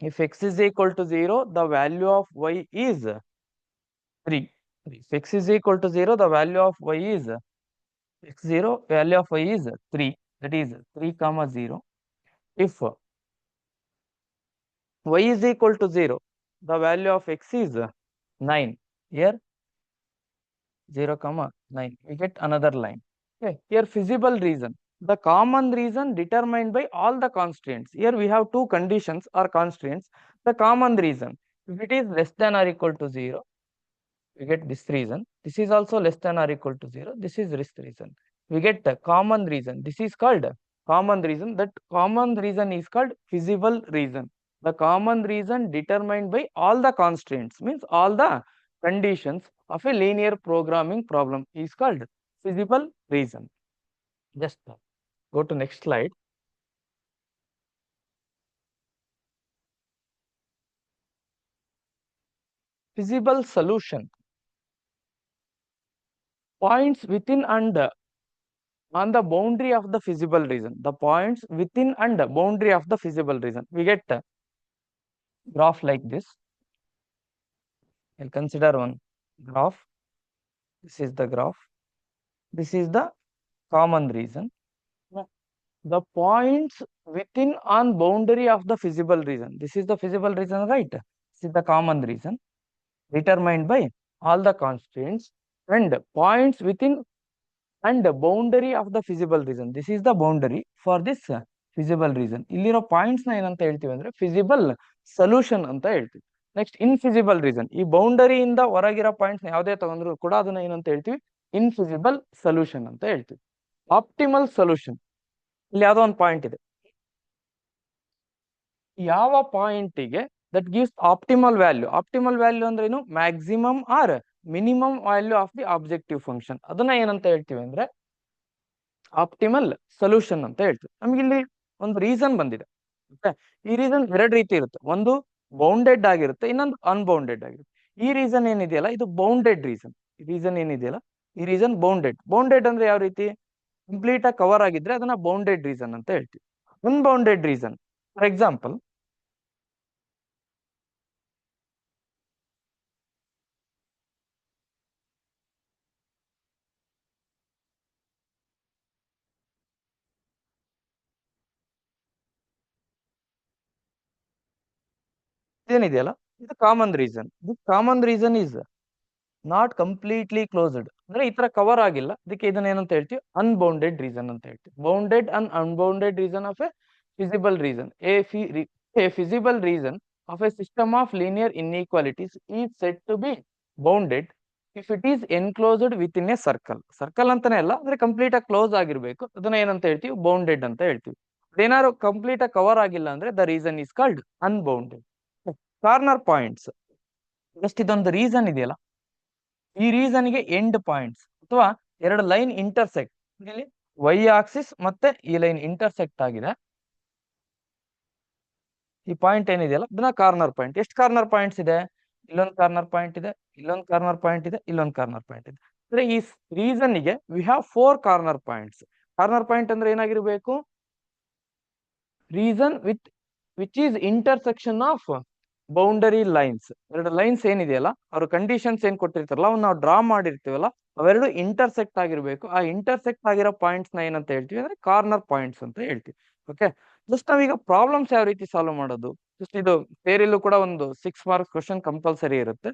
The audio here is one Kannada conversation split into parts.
If x is equal to 0, the value of y is 3. If x is equal to 0, the value of y is x0, value of y is 3. That is 3 comma 0. If y is equal to 0, the value of x is 9. Here 0 comma 9. We get another line. Okay. Here feasible reason. The common reason determined by all the constraints. Here we have two conditions or constraints. The common reason. If it is less than or equal to 0, we get this reason. This is also less than or equal to 0. This is this reason. We get the common reason. This is called common reason. That common reason is called feasible reason. The common reason determined by all the constraints means all the conditions of a linear programming problem is called feasible reason. Just go to next slide. Feasible solution. Points within and on the boundary of the feasible reason. The points within and boundary of the feasible reason. We get a graph like this. I'll consider one graph. This is the graph. This is the common reason. The points within on boundary of the feasible reason. This is the feasible reason, right? This is the common reason determined by all the constraints, and points within and boundary of the feasible reason. This is the boundary for this feasible reason. ಇಲ್ಲಿರೋ ಪಾಯಿಂಟ್ಸ್ ನ ಏನಂತ ಹೇಳ್ತೀವಿ ಅಂದ್ರೆ ಫಿಸಿಬಲ್ ಸೊಲ್ಯೂಷನ್ ಅಂತ ಹೇಳ್ತೀವಿ. Next infeasible region. ಈ ಬೌಂಡರಿಯಿಂದ ಹೊರಗಿರೋ ಪಾಯಿಂಟ್ಸ್ ಯಾವುದೇ ತಗೊಂಡ್ರು ಕೂಡ ಅದನ್ನ ಏನಂತ ಹೇಳ್ತೀವಿ, ಇನ್ಫಿಸಿಬಲ್ ಸೊಲ್ಯೂಷನ್ ಅಂತ ಹೇಳ್ತೀವಿ. Optimal solution. ಇಲ್ಲಿ ಯಾವುದೋ ಒಂದು ಪಾಯಿಂಟ್ ಇದೆ. ಯಾವ ಪಾಯಿಂಟಿಗೆ that gives optimal value. Optimal value ಅಂದ್ರೆ ಏನು? Maximum or minimum value of the objective function. ಅದನ್ನ ಏನಂತ ಹೇಳ್ತೀವಿ ಅಂದ್ರೆ ಆಪ್ಟಿಮಲ್ ಸೊಲ್ಯೂಷನ್ ಅಂತ ಹೇಳ್ತೀವಿ. ನಮ್ಗೆ ಇಲ್ಲಿ ಒಂದು ರೀಸನ್ ಬಂದಿದೆ. ಈ ರೀಸನ್ ಎರಡು ರೀತಿ ಇರುತ್ತೆ. ಒಂದು ಬೌಂಡೆಡ್ ಆಗಿರುತ್ತೆ, ಇನ್ನೊಂದು ಅನ್ಬೌಂಡೆಡ್ ಆಗಿರುತ್ತೆ. ಈ ರೀಸನ್ ಏನಿದೆಯಲ್ಲ ಇದು ಬೌಂಡೆಡ್ ರೀಸನ್. ಈ ರೀಸನ್ ಏನಿದೆಯಲ್ಲ ಈ ರೀಸನ್ ಬೌಂಡೆಡ್. ಬೌಂಡೆಡ್ ಅಂದ್ರೆ ಯಾವ ರೀತಿ? ಕಂಪ್ಲೀಟ್ ಆಗಿ ಕವರ್ ಆಗಿದ್ರೆ ಅದನ್ನ ಬೌಂಡೆಡ್ ರೀಸನ್ ಅಂತ ಹೇಳ್ತೀವಿ. ಅನ್ಬೌಂಡೆಡ್ ರೀಸನ್ ಫಾರ್ ಎಕ್ಸಾಂಪಲ್ ಏನಿದೆಯಲ್ಲ ಇದು common reason. This common reason is not completely closed. ಅಂದ್ರೆ ಈ ತರ ಕವರ್ ಆಗಿಲ್ಲ, ಅದಕ್ಕೆ ಇದನ್ನ ಏನಂತ ಹೇಳ್ತೀವಿ? ಅನ್ಬೌಂಡೆಡ್ ರೀಸನ್ ಅಂತ ಹೇಳ್ತೀವಿ. Bounded and unbounded region of a feasible region. A feasible region of a system of linear inequalities is said to be bounded if it is enclosed within a circle. Circle ಅಂತಾನೆ ಅಲ್ಲ, ಅಂದ್ರೆ ಕಂಪ್ಲೀಟ್ ಆಗಿ ಕ್ಲೋಸ್ ಆಗಿರ್ಬೇಕು. ಅದನ್ನ ಏನಂತ ಹೇಳ್ತೀವಿ? ಬೌಂಡೆಡ್ ಅಂತ ಹೇಳ್ತೀವಿ. ಅದೇನಾದ್ರು ಕಂಪ್ಲೀಟ್ ಆಗಿ ಕವರ್ ಆಗಿಲ್ಲ ಅಂದ್ರೆ the reason is called unbounded. Corner points. Just ಇದೊಂದು ರೀಸನ್ ಇದೆಯಲ್ಲ, ಈ ರೀಸನ್ ಗೆ ಎಂಡ್ ಪಾಯಿಂಟ್ಸ್ ಅಥವಾ ಎರಡು ಲೈನ್ ಇಂಟರ್ಸೆಕ್ಟ್. ಇಲ್ಲಿ ವೈ ಆಕ್ಸಿಸ್ ಮತ್ತೆ ಈ ಲೈನ್ ಇಂಟರ್ಸೆಕ್ಟ್ ಆಗಿದೆ. ಈ ಪಾಯಿಂಟ್ ಏನಿದೆಯಲ್ಲ ಅದನ್ನ ಕಾರ್ನರ್ ಪಾಯಿಂಟ್. ಎಷ್ಟು ಕಾರ್ನರ್ ಪಾಯಿಂಟ್ಸ್ ಇದೆ? ಇಲ್ಲೊಂದು ಕಾರ್ನರ್ ಪಾಯಿಂಟ್ ಇದೆ, ಇಲ್ಲೊಂದು ಕಾರ್ನರ್ ಪಾಯಿಂಟ್ ಇದೆ, ಇಲ್ಲೊಂದು ಕಾರ್ನರ್ ಪಾಯಿಂಟ್ ಇದೆ. ಅಂದ್ರೆ ಈ ರೀಸನ್ ಗೆ we have 4 corner points. Corner point ಅಂದ್ರೆ ಏನಾಗಿರ್ಬೇಕು? Region which is intersection of boundary lines. ಎರಡು ಲೈನ್ಸ್ ಏನಿದೆಯಲ್ಲ ಅವ್ರ ಕಂಡೀಷನ್ಸ್ ಏನ್ ಕೊಟ್ಟಿರ್ತಾರಲ್ಲ ಅವ್ನ ನಾವು ಡ್ರಾ ಮಾಡಿರ್ತೀವಲ್ಲ ಅವೆರಡು ಇಂಟರ್ಸೆಕ್ಟ್ ಆಗಿರ್ಬೇಕು. ಆ ಇಂಟರ್ಸೆಕ್ಟ್ ಆಗಿರೋ ಪಾಯಿಂಟ್ಸ್ ನ ಏನಂತ ಹೇಳ್ತೀವಿ ಅಂದ್ರೆ ಕಾರ್ನರ್ ಪಾಯಿಂಟ್ಸ್ ಅಂತ ಹೇಳ್ತೀವಿ. ಓಕೆ, ಜಸ್ಟ್ ನಾವೀಗ ಪ್ರಾಬ್ಲಮ್ಸ್ ಯಾವ ರೀತಿ ಸಾಲ್ವ್ ಮಾಡೋದು? ಜಸ್ಟ್ ಇದು ಥಿಯರಿಲೂ ಕೂಡ ಒಂದು 6 ಮಾರ್ಕ್ಸ್ ಕ್ವಶನ್ ಕಂಪಲ್ಸರಿ ಇರುತ್ತೆ.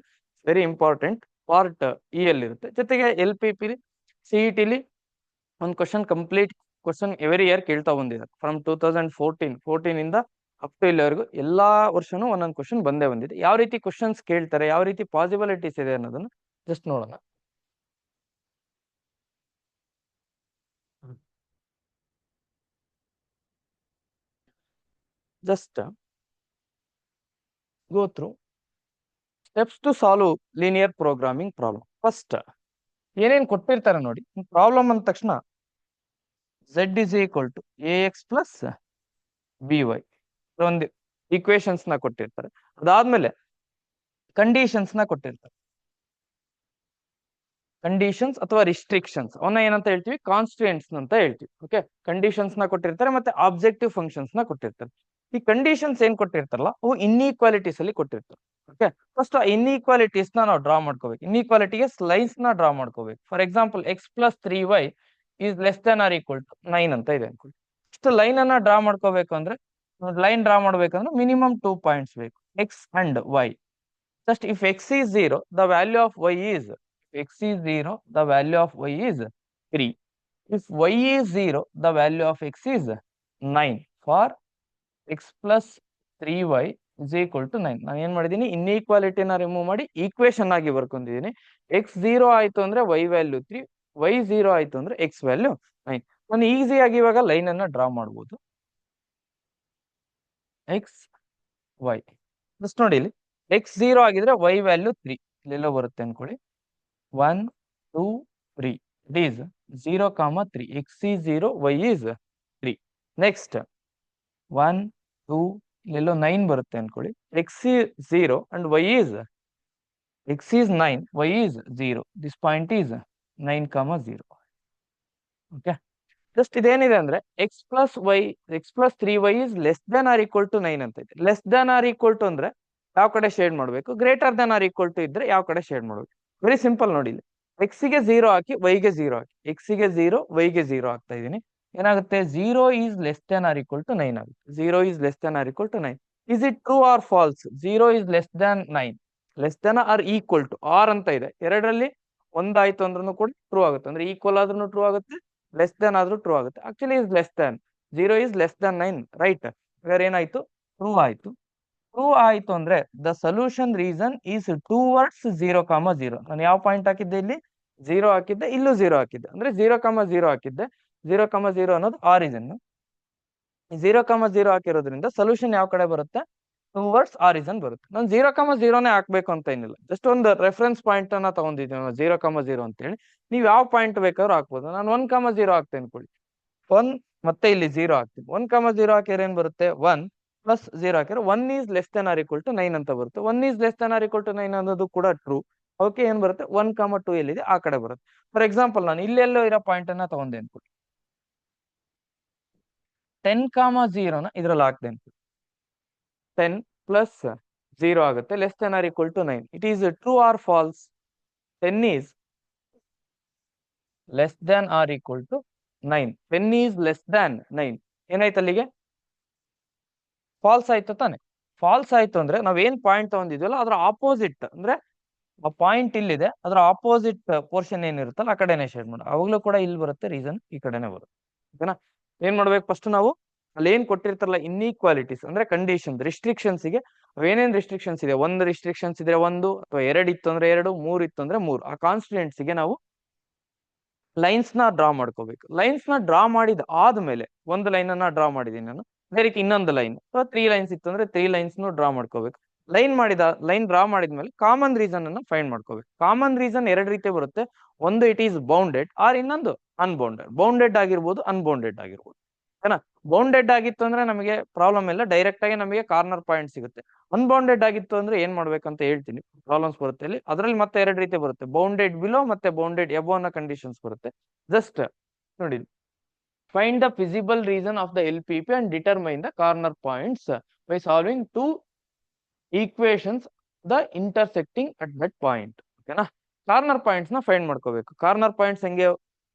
ವೆರಿ ಇಂಪಾರ್ಟೆಂಟ್ ಪಾರ್ಟ್ ಇ ಅಲ್ಲಿ ಇರುತ್ತೆ. ಜೊತೆಗೆ LPP CET ಒಂದು question complete question every year ಕೇಳ್ತಾ ಬಂದಿದೆ. ಫ್ರಮ್ 2014 ಇಂದ ಅಪ್ ಟು ಇಲ್ಲಿವರೆಗೂ ಎಲ್ಲಾ ವರ್ಷನೂ ಒಂದೊಂದು ಕ್ವಶನ್ ಬಂದೇ ಬಂದಿದೆ. ಯಾವ ರೀತಿ ಕ್ವಶನ್ಸ್ ಕೇಳ್ತಾರೆ, ಯಾವ ರೀತಿ ಪಾಸಿಬಿಲಿಟೀಸ್ ಇದೆ ಅನ್ನೋದನ್ನ ಜಸ್ಟ್ ನೋಡೋಣ. Just go through steps to solve linear programming problem. First ಏನೇನ್ ಕೊಟ್ಟಿರ್ತಾರೆ ನೋಡಿ. ಪ್ರಾಬ್ಲಮ್ ಅಂದ ತಕ್ಷಣ z is equal to ax plus by ಒಂದು ಈಕ್ವೇಶನ್ಸ್ ನ ಕೊಟ್ಟಿರ್ತಾರೆ. ಅದಾದ್ಮೇಲೆ ಕಂಡೀಷನ್ಸ್ ನ ಕೊಟ್ಟಿರ್ತಾರೆ. ಕಂಡೀಷನ್ಸ್ ಅಥವಾ ರಿಸ್ಟ್ರಿಕ್ಷನ್ಸ್ ಅವನ್ನ ಏನಂತ ಹೇಳ್ತೀವಿ? ಕಾನ್ಸ್ಟಿಟ್ಯೂಯೆಂಟ್ಸ್ ಅಂತ ಹೇಳ್ತೀವಿ. ಓಕೆ, ಕಂಡೀಷನ್ಸ್ ನ ಕೊಟ್ಟಿರ್ತಾರೆ ಮತ್ತೆ ಆಬ್ಜೆಕ್ಟಿವ್ ಫಂಕ್ಷನ್ಸ್ ನ ಕೊಟ್ಟಿರ್ತಾರೆ. ಈ ಕಂಡೀಷನ್ಸ್ ಏನ್ ಕೊಟ್ಟಿರ್ತಾರಲ್ಲ ಅವು ಇನ್ಈಕ್ವಾಲಿಟೀಸ್ ಅಲ್ಲಿ ಕೊಟ್ಟಿರ್ತಾರೆ. ಓಕೆ, ಫಸ್ಟ್ ಆ ಇನ್ಈಕ್ವಾಲಿಟೀಸ್ ನಾವು ಡ್ರಾ ಮಾಡ್ಕೋಬೇಕು. ಇನ್ಈಕ್ವಾಲಿಟಿಗೆ ಸ್ಲೈಸ್ ನ ಡ್ರಾ ಮಾಡ್ಕೋಬೇಕು. For example x+3y is less than or equal to 9 ಅಂತ ಇದೆ ಅನ್ಕೊಳ್ಳಿ. ಇಷ್ಟು ಲೈನ್ ಅನ್ನ ಡ್ರಾ ಮಾಡ್ಕೋಬೇಕು ಅಂದ್ರೆ, ಲೈನ್ ಡ್ರಾ ಮಾಡ್ಬೇಕಂದ್ರೆ ಮಿನಿಮಮ್ 2 ಪಾಯಿಂಟ್ಸ್ ಬೇಕು, x and y. Just if x is 0, the value of y is, x is 0, the value of y is 3. If y is 0, the value of x is 9. For x plus 3y is equal to 9. ನಾನು ಏನ್ ಮಾಡಿದೀನಿ, ಇನ್ಈಕ್ವಾಲಿಟಿನ ರಿಮೂವ್ ಮಾಡಿ ಈಕ್ವೇಶನ್ ಆಗಿ ಬರ್ಕೊಂಡಿದ್ದೀನಿ. x 0 ಆಯ್ತು ಅಂದ್ರೆ y ವ್ಯಾಲ್ಯೂ 3, y 0 ಆಯ್ತು ಅಂದ್ರೆ x ವ್ಯಾಲ್ಯೂ 9. ನಾನು ಈಸಿಯಾಗಿ ಇವಾಗ ಲೈನ್ ಅನ್ನ ಡ್ರಾ ಮಾಡಬಹುದು. x y ಜಸ್ಟ್ ನೋಡಿ, ಇಲ್ಲಿ x 0 ಆಗಿದ್ರೆ y ವ್ಯಾಲ್ಯೂ 3 ಇಲ್ಲೆಲ್ಲೋ ಬರುತ್ತೆ ಅನ್ಕೊಳ್ಳಿ. 1 2 3 it is 0, 3. x is 0, y is 3. Next 1 2 ಇಲ್ಲೆಲ್ಲೋ 9 ಬರುತ್ತೆ ಅನ್ಕೊಳ್ಳಿ. x is 0 and y is 9, y is 0. This point is 9, 0. Okay, just ಇದೇನಿದೆ ಅಂದ್ರೆ x+3y is less than or equal to 9 ಅಂತ ಇದೆ. Less than or equal to ಅಂದ್ರೆ ಯಾವ ಕಡೆ ಶೇಡ್ ಮಾಡಬೇಕು, greater than or equal to ಇದ್ರೆ ಯಾವ ಕಡೆ ಶೇಡ್ ಮಾಡಬೇಕು. ವೆರಿ ಸಿಂಪಲ್ ನೋಡಿ, ಇಲ್ಲಿ x ಗೆ 0 ಹಾಕಿ y ಗೆ 0 ಹಾಕಿ, x ಗೆ 0 y ಗೆ 0 ಹಾಕ್ತಾ ಇದೀನಿ. ಏನಾಗುತ್ತೆ, 0 is less than or equal to 9 ಆಗುತ್ತೆ. 0 is less than or equal to 9. Is it true or false? 0 is less than 9, less than or equal to or ಅಂತ ಇದೆ. ಎರಡರಲ್ಲಿ ಒಂದಾಯ್ತು ಅಂದ್ರೂ ಕೂಡ ಟ್ರೂ ಆಗುತ್ತೆ. ಅಂದ್ರೆ ಈಕ್ವಲ್ ಆದ್ರೂ ಟ್ರೂ ಆಗುತ್ತೆ, ಲೆಸ್ ದನ್ ಆದ್ರೂ ಟ್ರೂ ಆಗುತ್ತೆ. Actually is less than, 0 is less than 9, right? ಹಾಗಾದ್ರೆ ಏನಾಯ್ತು, ಟ್ರೂ ಆಯ್ತು. ಟ್ರೂ ಆಯ್ತು ಅಂದ್ರೆ the solution reason is towards 0, 0. ನಾನು ಯಾವ ಪಾಯಿಂಟ್ ಹಾಕಿದ್ದೆ, ಇಲ್ಲಿ 0 ಹಾಕಿದ್ದೆ, ಇಲ್ಲೂ 0 ಹಾಕಿದ್ದೆ. ಅಂದ್ರೆ 0, 0 ಹಾಕಿದ್ದೆ. 0, 0 ಅನ್ನೋದು ಆರಿಜಿನ್. 0, 0 ಹಾಕಿರೋದ್ರಿಂದ ಸೊಲ್ಯೂಷನ್ ಯಾವ ಕಡೆ ಬರುತ್ತೆ, ಟುವರ್ಡ್ಸ್ ಆರಿಜಿನ್ ಬರುತ್ತೆ. ನಾನು 0, 0ನೇ ಹಾಕ್ಬೇಕು ಅಂತ ಏನಿಲ್ಲ, ಜಸ್ಟ್ ಒಂದು ರೆಫರೆನ್ಸ್ ಪಾಯಿಂಟ್ ಅನ್ನ ತಗೊಂಡಿದ್ದೀನಿ 0, 0 ಅಂತ ಹೇಳಿ. ನೀವು ಯಾವ ಪಾಯಿಂಟ್ ಬೇಕಾದ್ರೂ ಹಾಕ್ಬೋದು. ನಾನು 1, 0 ಹಾಕ್ತೇನೆ ಅನ್ಕೊಳ್ಳಿ. 1 ಮತ್ತೆ ಇಲ್ಲಿ 0 ಹಾಕ್ತೀನಿ. 1, 0 ಹಾಕಿದ್ರೆ ಏನ್ ಬರುತ್ತೆ, 1 ಪ್ಲಸ್ 0 ಹಾಕಿದ್ರೆ 1 is less than or equal to 9 ಅಂತ ಬರುತ್ತೆ. 1 is less than or equal to 9 ಅನ್ನೋದು ಕೂಡ ಟ್ರೂ. ಓಕೆ, ಏನ್ ಬರುತ್ತೆ, 1, 2 ಎಲ್ಲಿದೆ ಆ ಕಡೆ ಬರುತ್ತೆ. ಫಾರ್ ಎಕ್ಸಾಂಪಲ್ ನಾನು ಇಲ್ಲೆಲ್ಲೋ ಇರೋ ಪಾಯಿಂಟ್ ಅನ್ನ ತಗೊಂಡೆ ಅನ್ಕೊಳ್ಳಿ. 10, 0 ನ ಇದ್ರಲ್ಲಿ ಹಾಕ್ದೆ ಅನ್ಕೊಳ್ಳಿ. 10 ಪ್ಲಸ್ 0 ಆಗುತ್ತೆ, less than or equal to 9. It is true or false? 10 is less than or equal to 9. 10 is less than 9. ಏನಾಯ್ತು ಅಲ್ಲಿಗೆ, ಫಾಲ್ಸ್ ಆಯ್ತು ತಾನೆ. ಫಾಲ್ಸ್ ಆಯ್ತು ಅಂದ್ರೆ ನಾವೇನ್ ಪಾಯಿಂಟ್ ತಗೊಂಡಿದ್ವಲ್ಲ ಅದ್ರ ಆಪೋಸಿಟ್, ಅಂದ್ರೆ ಆ ಪಾಯಿಂಟ್ ಇಲ್ಲಿದೆ, ಅದ್ರ ಆಪೋಸಿಟ್ ಪೋರ್ಷನ್ ಏನಿರುತ್ತಲ್ಲ ಆ ಕಡೆನೆ ಶೇಡ್ ಮಾಡ. ಅವಾಗ್ಲೂ ಕೂಡ ಇಲ್ಲಿ ಬರುತ್ತೆ ರೀಸನ್, ಈ ಕಡೆನೆ ಬರುತ್ತೆ. ಓಕೆನಾ? ಏನ್ ಮಾಡ್ಬೇಕು, ಫಸ್ಟ್ ನಾವು ಅಲ್ಲಿ ಏನ್ ಕೊಟ್ಟಿರ್ತಾರಲ್ಲ ಇನ್ಈಕ್ವಾಲಿಟೀಸ್ ಅಂದ್ರೆ ಕಂಡೀಷನ್, ರಿಸ್ಟ್ರಿಕ್ಷನ್ಸ್ ಗೆ ಏನೇನ್ ರಿಸ್ಟ್ರಿಕ್ಷನ್ಸ್ ಇದೆ, ಒಂದು ರಿಸ್ಟ್ರಿಕ್ಷನ್ಸ್ ಇದ್ರೆ 1, ಅಥವಾ 2 ಇತ್ತು ಅಂದ್ರೆ 2, 3 ಇತ್ತು ಅಂದ್ರೆ 3, ಆ ಕಾನ್ಸ್ಟಿಟ್ಯೂಯೆಂಟ್ಸ್ ಗೆ ನಾವು ಲೈನ್ಸ್ ನ ಡ್ರಾ ಮಾಡ್ಕೋಬೇಕು. ಲೈನ್ಸ್ ನ ಡ್ರಾ ಮಾಡಿದ ಆದ್ಮೇಲೆ ಒಂದು ಲೈನ್ ಅನ್ನ ಡ್ರಾ ಮಾಡಿದೀನಿ ನಾನು, ಅದೇ ರೀತಿ ಇನ್ನೊಂದು ಲೈನ್ ಅಥವಾ 3 ಲೈನ್ಸ್ ಇತ್ತು ಅಂದ್ರೆ 3 ಲೈನ್ಸ್ ಡ್ರಾ ಮಾಡ್ಕೋಬೇಕು. ಲೈನ್ ಡ್ರಾ ಮಾಡಿದ್ಮೇಲೆ ಕಾಮನ್ ರೀಸನ್ ಅನ್ನ ಫೈಂಡ್ ಮಾಡ್ಕೋಬೇಕು. ಕಾಮನ್ ರೀಸನ್ ಎರಡು ರೀತಿ ಬರುತ್ತೆ. ಒಂದು ಇಟ್ ಈಸ್ ಬೌಂಡೆಡ್, ಆರ್ ಇನ್ನೊಂದು ಅನ್ಬೌಂಡೆಡ್. ಬೌಂಡೆಡ್ ಆಗಿರ್ಬೋದು, ಅನ್ಬೌಂಡೆಡ್ ಆಗಿರ್ಬೋದು. ಓಕೆನಾ? ಬೌಂಡೆಡ್ ಆಗಿತ್ತು ಅಂದ್ರೆ ನಮಗೆ ಪ್ರಾಬ್ಲಮ್ ಇಲ್ಲ, ಡೈರೆಕ್ಟ್ ಆಗಿ ನಮಗೆ ಕಾರ್ನರ್ ಪಾಯಿಂಟ್ ಸಿಗುತ್ತೆ. ಅನ್ಬೌಂಡೆಡ್ ಆಗಿತ್ತು ಅಂದ್ರೆ ಏನ್ ಮಾಡ್ಬೇಕಂತ ಹೇಳ್ತೀನಿ, ಪ್ರಾಬ್ಲಮ್ಸ್ ಬರುತ್ತೆ ಇಲ್ಲಿ. ಅದ್ರಲ್ಲಿ ಮತ್ತೆ ಎರಡು ರೀತಿ ಬರುತ್ತೆ, ಬೌಂಡೆಡ್ ಬಿಲೋ ಮತ್ತೆ ಬೌಂಡೆಡ್ ಎಬೋ ಅನ್ನೋ ಕಂಡೀಷನ್ಸ್ ಬರುತ್ತೆ. ಜಸ್ಟ್ ನೋಡಿ, find the feasible region of the LPP and determine the corner points by solving 2 equations the intersecting at that point. ಓಕೆನಾ? ಕಾರ್ನರ್ ಪಾಯಿಂಟ್ಸ್ ನ ಫೈಂಡ್ ಮಾಡ್ಕೋಬೇಕು. ಕಾರ್ನರ್ ಪಾಯಿಂಟ್ಸ್ ಹೆಂಗೆ,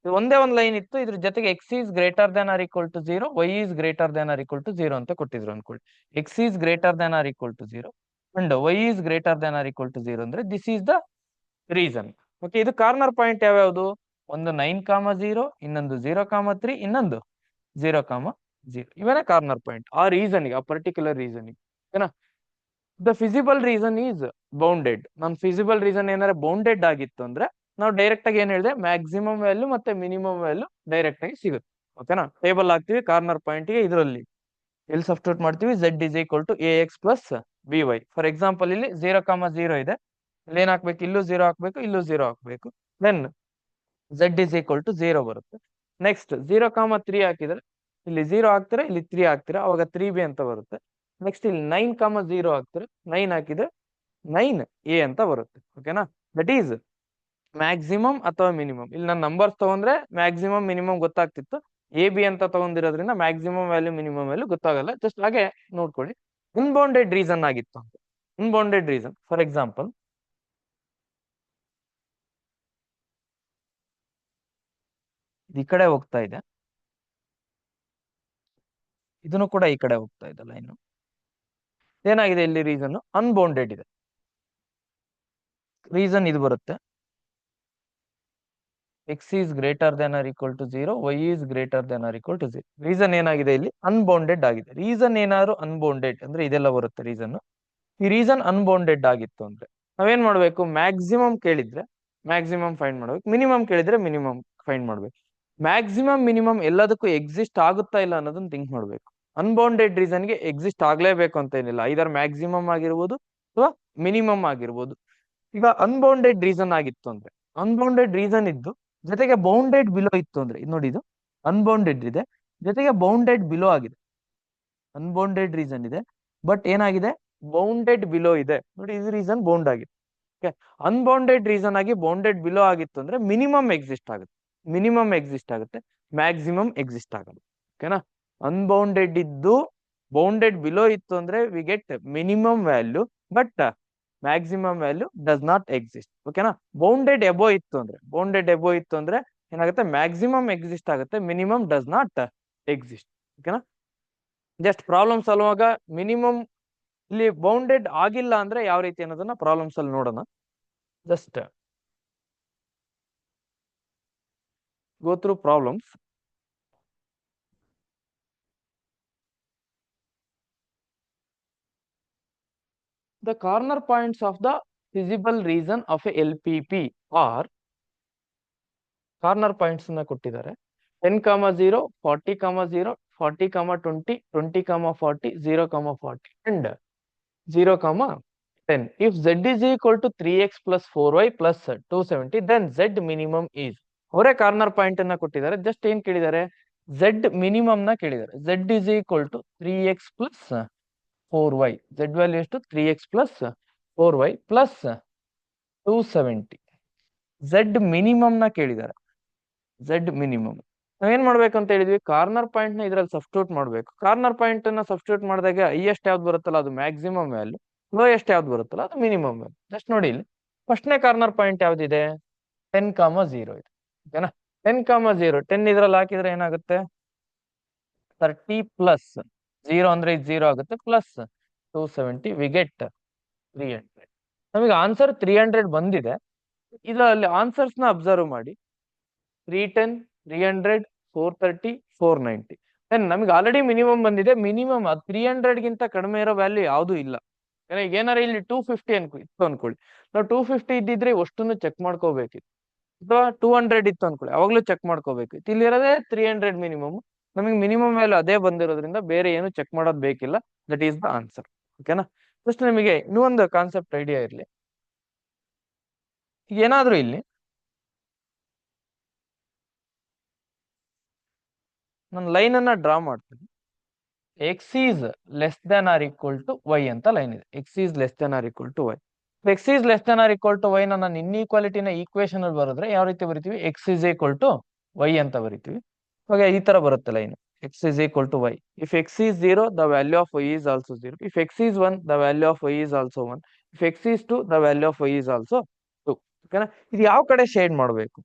ಒಂದೇ ಒಂದು ಲೈನ್ ಇತ್ತು, ಇದ್ರ ಜೊತೆಗೆ x is greater than or equal to 0, y is greater than or equal to 0 ಅಂತ ಕೊಟ್ಟಿದ್ರು ಅನ್ಕೊಳ್ಳಿ. x is greater than or equal to 0 and y is greater than or equal to 0 ಅಂದ್ರೆ this is the region. Okay, ಇದು ಕಾರ್ನರ್ ಪಾಯಿಂಟ್ ಯಾವ್ಯಾವುದು, ಒಂದು 9, 0, ಇನ್ನೊಂದು 0, 3, ಇನ್ನೊಂದು 0, 0. ಇವನೇ ಕಾರ್ನರ್ ಪಾಯಿಂಟ್ ಆ ರೀಸನ್ಗೆ, ಆ ಪರ್ಟಿಕ್ಯುಲರ್ ರೀಸನ್ಗೆ. ಓಕೆನಾ? The feasible reason is bounded. ನನ್ ಫಿಸಿಬಲ್ ರೀಸನ್ ಏನಾದ್ರೆ ಬೌಂಡೆಡ್ ಆಗಿತ್ತು ಅಂದ್ರೆ ನಾವು ಡೈರೆಕ್ಟ್ ಆಗಿ ಏನ್ ಹೇಳಿದೆ, ಮ್ಯಾಕ್ಸಿಮಮ್ ವ್ಯಾಲ್ಯೂ ಮತ್ತೆ ಮಿನಿಮಮ್ ವ್ಯಾಲ್ಯೂ ಡೈರೆಕ್ಟ್ ಆಗಿ ಸಿಗುತ್ತೆ. ಓಕೆನಾ? ಟೇಬಲ್ ಹಾಕ್ತಿವಿ ಕಾರ್ನರ್ ಪಾಯಿಂಟ್ ಗೆ, ಇದರಲ್ಲಿ ಎಲ್ಲಿ ಸಬ್ಸ್ಟಿಟ್ಯೂಟ್ ಮಾಡ್ತೀವಿ, z is equal to ax plus by. For example ಇಲ್ಲಿ 0, 0 ಇದೆ, ಇಲ್ಲಿ ಏನ್ ಹಾಕ್ಬೇಕು, ಇಲ್ಲೂ 0 ಹಾಕ್ಬೇಕು, ಇಲ್ಲೂ 0 ಹಾಕ್ಬೇಕು. Then z is equal to 0 ಬರುತ್ತೆ. ನೆಕ್ಸ್ಟ್ 0, 3 ಹಾಕಿದ್ರೆ ಇಲ್ಲಿ 0 ಹಾಕ್ತೀರಾ, ಇಲ್ಲಿ 3 ಹಾಕ್ತೀರಾ, ಅವಾಗ 3b ಅಂತ ಬರುತ್ತೆ. ನೆಕ್ಸ್ಟ್ ಇಲ್ಲಿ 9, 0 ಹಾಕ್ತೀರಾ, 9 ಹಾಕಿದ್ರೆ 9a ಅಂತ ಬರುತ್ತೆ. ಓಕೆನಾ? ದಟ್ ಈಸ್ ಮ್ಯಾಕ್ಸಿಮಮ್ ಅಥವಾ ಮಿನಿಮಮ್. ಇಲ್ಲಿ ನಾನು ನಂಬರ್ಸ್ ತಗೊಂಡ್ರೆ ಮ್ಯಾಕ್ಸಿಮಮ್ ಮಿನಿಮಮ್ ಗೊತ್ತಾಗ್ತಿತ್ತು, ಎ ಬಿ ಅಂತ ತಗೊಂಡಿರೋದ್ರಿಂದ ಮ್ಯಾಕ್ಸಿಮಮ್ ವ್ಯಾಲ್ಯೂ ಮಿನಿಮಮ್ ವ್ಯಾಲ್ಯೂ ಗೊತ್ತಾಗಲ್ಲ, ಜಸ್ಟ್ ಹಾಗೆ ನೋಡ್ಕೊಳ್ಳಿ. ಅನ್ಬೌಂಡೆಡ್ ರೀಸನ್ ಆಗಿತ್ತು ಅಂತ. ಅನ್ಬೌಂಡೆಡ್ ರೀಸನ್ ಫಾರ್ ಎಕ್ಸಾಂಪಲ್, ಈ ಕಡೆ ಹೋಗ್ತಾ ಇದೆ, ಇದನ್ನು ಕೂಡ ಈ ಕಡೆ ಹೋಗ್ತಾ ಇದೆ ಲೈನ್. ಏನಾಗಿದೆ ಇಲ್ಲಿ ರೀಸನ್? ಅನ್ಬೌಂಡೆಡ್ ಇದೆ. ರೀಸನ್ ಇದು ಬರುತ್ತೆ, x is greater than or equal to 0, y is greater than or equal to 0. Region ಏನಾಗಿದೆ ಇಲ್ಲಿ? ಅನ್ಬೌಂಡೆಡ್ ಆಗಿದೆ. ರೀಸನ್ ಏನಾದ್ರು ಅನ್ಬೌಂಡೆಡ್ ಅಂದ್ರೆ ಇದೆಲ್ಲ ಬರುತ್ತೆ ರೀಸನ್. ಈ ರೀಸನ್ ಅನ್ಬೌಂಡೆಡ್ ಆಗಿತ್ತು ಅಂದ್ರೆ ನಾವೇನ್ ಮಾಡ್ಬೇಕು? ಮ್ಯಾಕ್ಸಿಮಮ್ ಕೇಳಿದ್ರೆ ಮ್ಯಾಕ್ಸಿಮಮ್ ಫೈಂಡ್ ಮಾಡ್ಬೇಕು, ಮಿನಿಮಮ್ ಕೇಳಿದ್ರೆ ಮಿನಿಮಮ್ ಫೈಂಡ್ ಮಾಡ್ಬೇಕು. ಮ್ಯಾಕ್ಸಿಮಮ್ ಮಿನಿಮಮ್ ಎಲ್ಲದಕ್ಕೂ ಎಕ್ಸಿಸ್ಟ್ ಆಗುತ್ತಾ ಇಲ್ಲ ಅನ್ನೋದನ್ನ ಥಿಂಕ್ ಮಾಡ್ಬೇಕು. ಅನ್ಬೌಂಡೆಡ್ ರೀಸನ್ಗೆ ಎಕ್ಸಿಸ್ಟ್ ಆಗ್ಲೇಬೇಕು ಅಂತ ಏನಿಲ್ಲ, ಇದರ ಮ್ಯಾಕ್ಸಿಮಮ್ ಆಗಿರ್ಬೋದು ಅಥವಾ ಮಿನಿಮಮ್ ಆಗಿರ್ಬೋದು. ಈಗ ಅನ್ಬೌಂಡೆಡ್ ರೀಸನ್ ಆಗಿತ್ತು ಅಂದ್ರೆ, ಅನ್ಬೌಂಡೆಡ್ ರೀಸನ್ ಇದ್ದು ಜೊತೆಗೆ ಬೌಂಡೆಡ್ ಬಿಲೋ ಇತ್ತು ಅಂದ್ರೆ, ಇದು ನೋಡಿ, ಇದು ಅನ್ಬೌಂಡೆಡ್ ಇದೆ ಜೊತೆಗೆ ಬೌಂಡೆಡ್ ಬಿಲೋ ಆಗಿದೆ. ಅನ್ಬೌಂಡೆಡ್ ರೀಸನ್ ಇದೆ ಬಟ್ ಏನಾಗಿದೆ? ಬೌಂಡೆಡ್ ಬಿಲೋ ಇದೆ ನೋಡಿ, ಇದು ರೀಸನ್ ಬೌಂಡ್ ಆಗಿದೆ. ಅನ್ಬೌಂಡೆಡ್ ರೀಸನ್ ಆಗಿ ಬೌಂಡೆಡ್ ಬಿಲೋ ಆಗಿತ್ತು ಅಂದ್ರೆ ಮಿನಿಮಮ್ ಎಕ್ಸಿಸ್ಟ್ ಆಗುತ್ತೆ, ಮಿನಿಮಮ್ ಎಕ್ಸಿಸ್ಟ್ ಆಗುತ್ತೆ, ಮ್ಯಾಕ್ಸಿಮಮ್ ಎಕ್ಸಿಸ್ಟ್ ಆಗಲ್ಲ. ಓಕೆನಾ? ಅನ್ಬೌಂಡೆಡ್ ಇದ್ದು ಬೌಂಡೆಡ್ ಬಿಲೋ ಇತ್ತು ಅಂದ್ರೆ we get minimum value but maximum value does not exist. ಓಕೆನಾ? ಬೌಂಡೆಡ್ ಎಬೋ ಇತ್ತು ಅಂದ್ರೆ, ಬೌಂಡೆಡ್ ಎಬೋ ಇತ್ತು ಅಂದ್ರೆ ಏನಾಗುತ್ತೆ? ಮ್ಯಾಕ್ಸಿಮಮ್ ಎಕ್ಸಿಸ್ಟ್ ಆಗುತ್ತೆ, ಮಿನಿಮಮ್ ಡಸ್ ನಾಟ್ ಎಕ್ಸಿಸ್ಟ್. ಓಕೆನಾ? ಜಸ್ಟ್ ಪ್ರಾಬ್ಲಮ್ ಸಾಲ್ವ್ ಆಗ ಮಿನಿಮಮ್ ಇಲ್ಲಿ ಬೌಂಡೆಡ್ ಆಗಿಲ್ಲ ಅಂದ್ರೆ ಯಾವ ರೀತಿ ಅನ್ನೋದನ್ನ ಪ್ರಾಬ್ಲಮ್ಸ್ ಅಲ್ಲಿ ನೋಡೋಣ. Just go through problems. The corner points of the feasible region of a LPP are, corner points ನ ಕೊಟ್ಟಿದ್ದಾರೆ 10, 0, 40, 0, 40, 20, 20, 40, 0, 40 and 0, 10. If z is equal to 3x plus 4y plus 270, then z minimum is. ಅವರೇ ಕಾರ್ನರ್ ಪಾಯಿಂಟ್ ಅನ್ನ ಕೊಟ್ಟಿದ್ದಾರೆ, ಜಸ್ಟ್ ಏನ್ ಕೇಳಿದ್ದಾರೆ? z ಮಿನಿಮಮ್ ನ ಕೇಳಿದ್ದಾರೆ. z is equal to 3x plus 4y. z value ಎಷ್ಟು? 3x plus 4y plus 270. z minimum ನ ಕೇಳಿದ್ದಾರೆ, z ಮಿನಿಮಮ್. ನಾವೇನ್ ಮಾಡ್ಬೇಕಂತ ಹೇಳಿದ್ವಿ? ಕಾರ್ನರ್ ಪಾಯಿಂಟ್ ನ ಇದ್ರಲ್ಲಿ ಸಬ್ಸ್ಟಿಟ್ಯೂಟ್ ಮಾಡ್ಬೇಕು. ಕಾರ್ನರ್ ಪಾಯಿಂಟ್ ಅನ್ನ ಸಬ್ಸ್ಟಿಟ್ಯೂಟ್ ಮಾಡಿದಾಗ ಹೈಯೆಸ್ಟ್ ಯಾವ್ದು ಬರುತ್ತಲ್ಲ ಅದು ಮ್ಯಾಕ್ಸಿಮಮ್ ವ್ಯಾಲ್ಯೂ, ಲೋಯೆಸ್ಟ್ ಯಾವ್ದು ಬರುತ್ತಲ್ಲ ಅದು ಮಿನಿಮಮ್ ವ್ಯಾಲ್ಯೂ. ಜಸ್ಟ್ ನೋಡಿ, ಇಲ್ಲಿ ಫಸ್ಟ್ನೇ ಕಾರ್ನರ್ ಪಾಯಿಂಟ್ ಯಾವ್ದಿದೆ? 10, 0 ಇದೆ. ಓಕೆನಾ? 10, 0, 10 ಇದ್ರಲ್ಲಿ ಹಾಕಿದ್ರೆ ಏನಾಗುತ್ತೆ? 30 ಪ್ಲಸ್ 0 ಅಂದ್ರೆ ಇದು 0 ಆಗುತ್ತೆ, ಪ್ಲಸ್ 270 ವಿ ಗೆಟ್ 300. ನಮಗೆ ಆನ್ಸರ್ 300 ಬಂದಿದೆ. ಇದರಲ್ಲಿ ಆನ್ಸರ್ಸ್ ನ ಅಬ್ಸರ್ವ್ ಮಾಡಿ, 310, 300, 430, 490. ದೆನ್ ನಮಗೆ ಆಲ್ರೆಡಿ ಮಿನಿಮಮ್ ಬಂದಿದೆ. ಮಿನಿಮಮ್ 300 ಗಿಂತ ಕಡಿಮೆ ಇರೋ ವ್ಯಾಲ್ಯೂ ಯಾವ್ದು ಇಲ್ಲ. ಏನಾರ ಇಲ್ಲಿ 250 ಇತ್ತು ಅನ್ಕೊಳ್ಳಿ, ನಾವು 250 ಇದ್ದಿದ್ರೆ ಅಷ್ಟನ್ನು ಚೆಕ್ ಮಾಡ್ಕೋಬೇಕಿತ್ತು, ಅಥವಾ 200 ಇತ್ತು ಅನ್ಕೊಳ್ಳಿ ಅವಾಗ್ಲೂ ಚೆಕ್ ಮಾಡ್ಕೋಬೇಕಿತ್ತು. ಇಲ್ಲಿ ಇರೋದೇ 300 ಮಿನಿಮಮ್. ನಮಗೆ ಮಿನಿಮಮ್ ವ್ಯಾಲ್ಯೂ ಅದೇ ಬಂದಿರೋದ್ರಿಂದ ಬೇರೆ ಏನು ಚೆಕ್ ಮಾಡೋದು ಬೇಕಿಲ್ಲ. That is the answer. ಓಕೆನಾ? ಜಸ್ಟ್ ನಿಮಗೆ ಇನ್ನೂ ಒಂದು ಕಾನ್ಸೆಪ್ಟ್ ಐಡಿಯಾ ಇರಲಿ. ಏನಾದ್ರೂ ಇಲ್ಲಿ ನಾನು ಲೈನ್ ಅನ್ನ ಡ್ರಾ ಮಾಡ್ತೀನಿ. X is less than or equal to y ಅಂತ ಲೈನ್ ಇದೆ. X is less than or equal to y. X is less than or equal to y ನಾನು ಇನ್ಇಕ್ವಾಲಿಟಿನ ಈಕ್ವೇಶನ್ ಅಲ್ಲಿ ಬರೆದ್ರೆ ಯಾವ ರೀತಿ ಬರಿತೀವಿ? X is equal to y ಅಂತ ಬರಿತೀವಿ. ಇವಾಗ ಈ ತರ ಬರುತ್ತೆ line, x is equal to y. If x is 0, the value of y is also 0. If x is 1, the value of y is also 1. If x is 2, the value of y is also 2. ಓಕೆನಾ? ಇದು ಯಾವ ಕಡೆ ಶೇಡ್ ಮಾಡಬೇಕು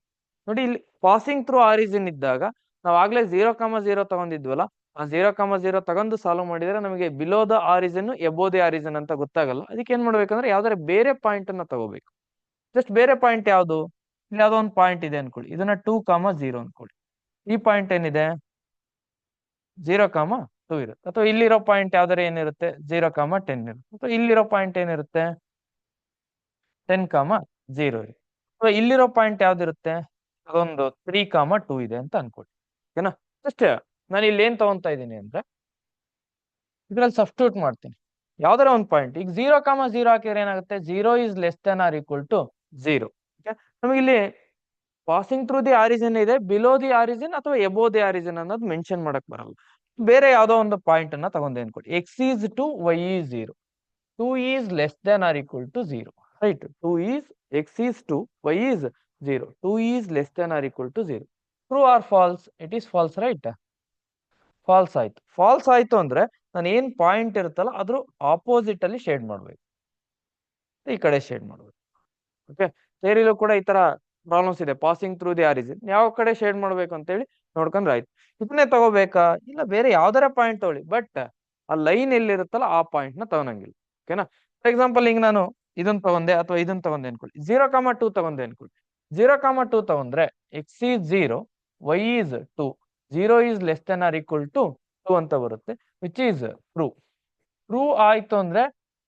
ನೋಡಿ. ಇಲ್ಲಿ ಪಾಸಿಂಗ್ ಥ್ರೂ ಆರಿಜಿನ್ ಇದ್ದಾಗ ನಾವು ಆಗ್ಲೇ 0, 0 ತಗೊಂಡಿದ್ವಲ್ಲ, ಆ 0, 0 ತಗೊಂಡು ಸಾಲ್ವ್ ಮಾಡಿದ್ರೆ ನಮಗೆ below the origin above the origin ಅಂತ ಗೊತ್ತಾಗಲ್ಲ. ಅದಕ್ಕೆ ಏನ್ ಮಾಡ್ಬೇಕಂದ್ರೆ ಯಾವ್ದಾರ ಬೇರೆ ಪಾಯಿಂಟ್ ಅನ್ನ ತಗೋಬೇಕು. ಜಸ್ಟ್ ಬೇರೆ ಪಾಯಿಂಟ್ ಯಾವ್ದು? ಇಲ್ಲಿ ಯಾವ್ದೋ ಒಂದು ಪಾಯಿಂಟ್ ಇದೆ ಅನ್ಕೊಳ್ಳಿ, ಇದನ್ನ 2, 0 ಅನ್ಕೊಳ್ಳಿ. ಈ ಪಾಯಿಂಟ್ ಏನಿದೆ? 0, 2 ಇರುತ್ತೆ. ಅಥವಾ ಇಲ್ಲಿರೋ ಪಾಯಿಂಟ್ ಯಾವ್ದಾರ ಏನಿರುತ್ತೆ? 0, 10 ಇರುತ್ತೆ. ಅಥವಾ ಇಲ್ಲಿರೋ ಪಾಯಿಂಟ್ ಏನಿರುತ್ತೆ? 10, 0 ಇರುತ್ತೆ. ಅಥವಾ ಇಲ್ಲಿರೋ ಪಾಯಿಂಟ್ ಯಾವ್ದಿರುತ್ತೆ? ಅದೊಂದು 3, 2 ಇದೆ ಅಂತ ಅನ್ಕೊಳ್ಳಿ. ಓಕೆನಾ? ಜಸ್ಟ್ ನಾನು ಇಲ್ಲಿ ಏನ್ ತಗೊಂತಾ ಇದ್ದೀನಿ ಅಂದ್ರೆ ಇದ್ರಲ್ಲಿ ಸಬ್ಸ್ಟಿಟ್ಯೂಟ್ ಮಾಡ್ತೀನಿ ಯಾವ್ದಾರ ಒಂದು ಪಾಯಿಂಟ್. ಈಗ 0, 0 ಹಾಕಿದ್ರೆ ಏನಾಗುತ್ತೆ? 0 is less than or equal to 0. ನಮಗೆ ಇಲ್ಲಿ ಪಾಸಿಂಗ್ ಥ್ರೂ ದಿ ಆರಿಜಿನ್ ಇದೆ, ಬಿಲೋ ದಿ ಆರಿಜಿನ್ ಅಥವಾ ಎಬೋ ದಿ ಆರಿಜಿನ್ ಅನ್ನೋದು ಮೆನ್ಷನ್ ಮಾಡಕ್ ಬರಲ್ಲ. ಬೇರೆ ಯಾವ್ದೋ ಒಂದು ಪಾಯಿಂಟ್ ಅನ್ನ ತಗೊಂಡೆ ಅನ್ಕೊಳ್ಳಿ. X is 2, y is 0. 2 is less than or equal to 0. Right? 2 is, x is 2, y is 0. 2 is less than or equal to 0. True or false? It is false, right? False ಆಯ್ತು. ಫಾಲ್ಸ್ ಆಯ್ತು ಅಂದ್ರೆ ನಾನು ಏನ್ ಪಾಯಿಂಟ್ ಇರುತ್ತಲ್ಲ ಅದ್ರ ಆಪೋಸಿಟ್ ಅಲ್ಲಿ ಶೇಡ್ ಮಾಡ್ಬೇಕು, ಈ ಕಡೆ ಶೇಡ್ ಮಾಡ್ಬೇಕು. ಓಕೆ, ಥಿಯರಿಲೂ ಕೂಡ ಈ ತರ ಪ್ರಾಬ್ಲಮ್ಸ್ ಇದೆ. ಪಾಸಿಂಗ್ ಥ್ರೂ ದಿ ಆರಿಜಿನ್ ಯಾವ ಕಡೆ ಶೇಡ್ ಮಾಡ್ಬೇಕು ಅಂತ ಹೇಳಿ ನೋಡ್ಕೊಂಡ್ರೆ ಆಯ್ತು. ಇದನ್ನೇ ತಗೋಬೇಕಾ, ಇಲ್ಲ ಬೇರೆ ಯಾವ್ದಾರ ಪಾಯಿಂಟ್ ತಗೊಳ್ಳಿ, ಬಟ್ ಆ ಲೈನ್ ಎಲ್ಲಿರುತ್ತಲ್ಲ ಆ ಪಾಯಿಂಟ್ ನ ತಗೊಳಂಗಿಲ್ಲ. ಓಕೆನಾ? ಫಾರ್ ಎಕ್ಸಾಂಪಲ್ ಈಗ ನಾನು ಇದನ್ನ ತಗೊಂಡೆ ಅಥವಾ ಇದನ್ನ ತಗೊಂಡೆ ಅನ್ಕೊಳ್ಳಿ, 0,2 ತಗೊಂಡೆ ಅನ್ಕೊಳ್ಳಿ. 0,2 ತಗೊಂಡ್ರೆ x is 0, y is 2, 0 is less than or equal to 2 ಅಂತ ಬರುತ್ತೆ, ವಿಚ್ ಈಸ್ ಟ್ರೂ. ಟ್ರೂ ಆಯ್ತು ಅಂದ್ರೆ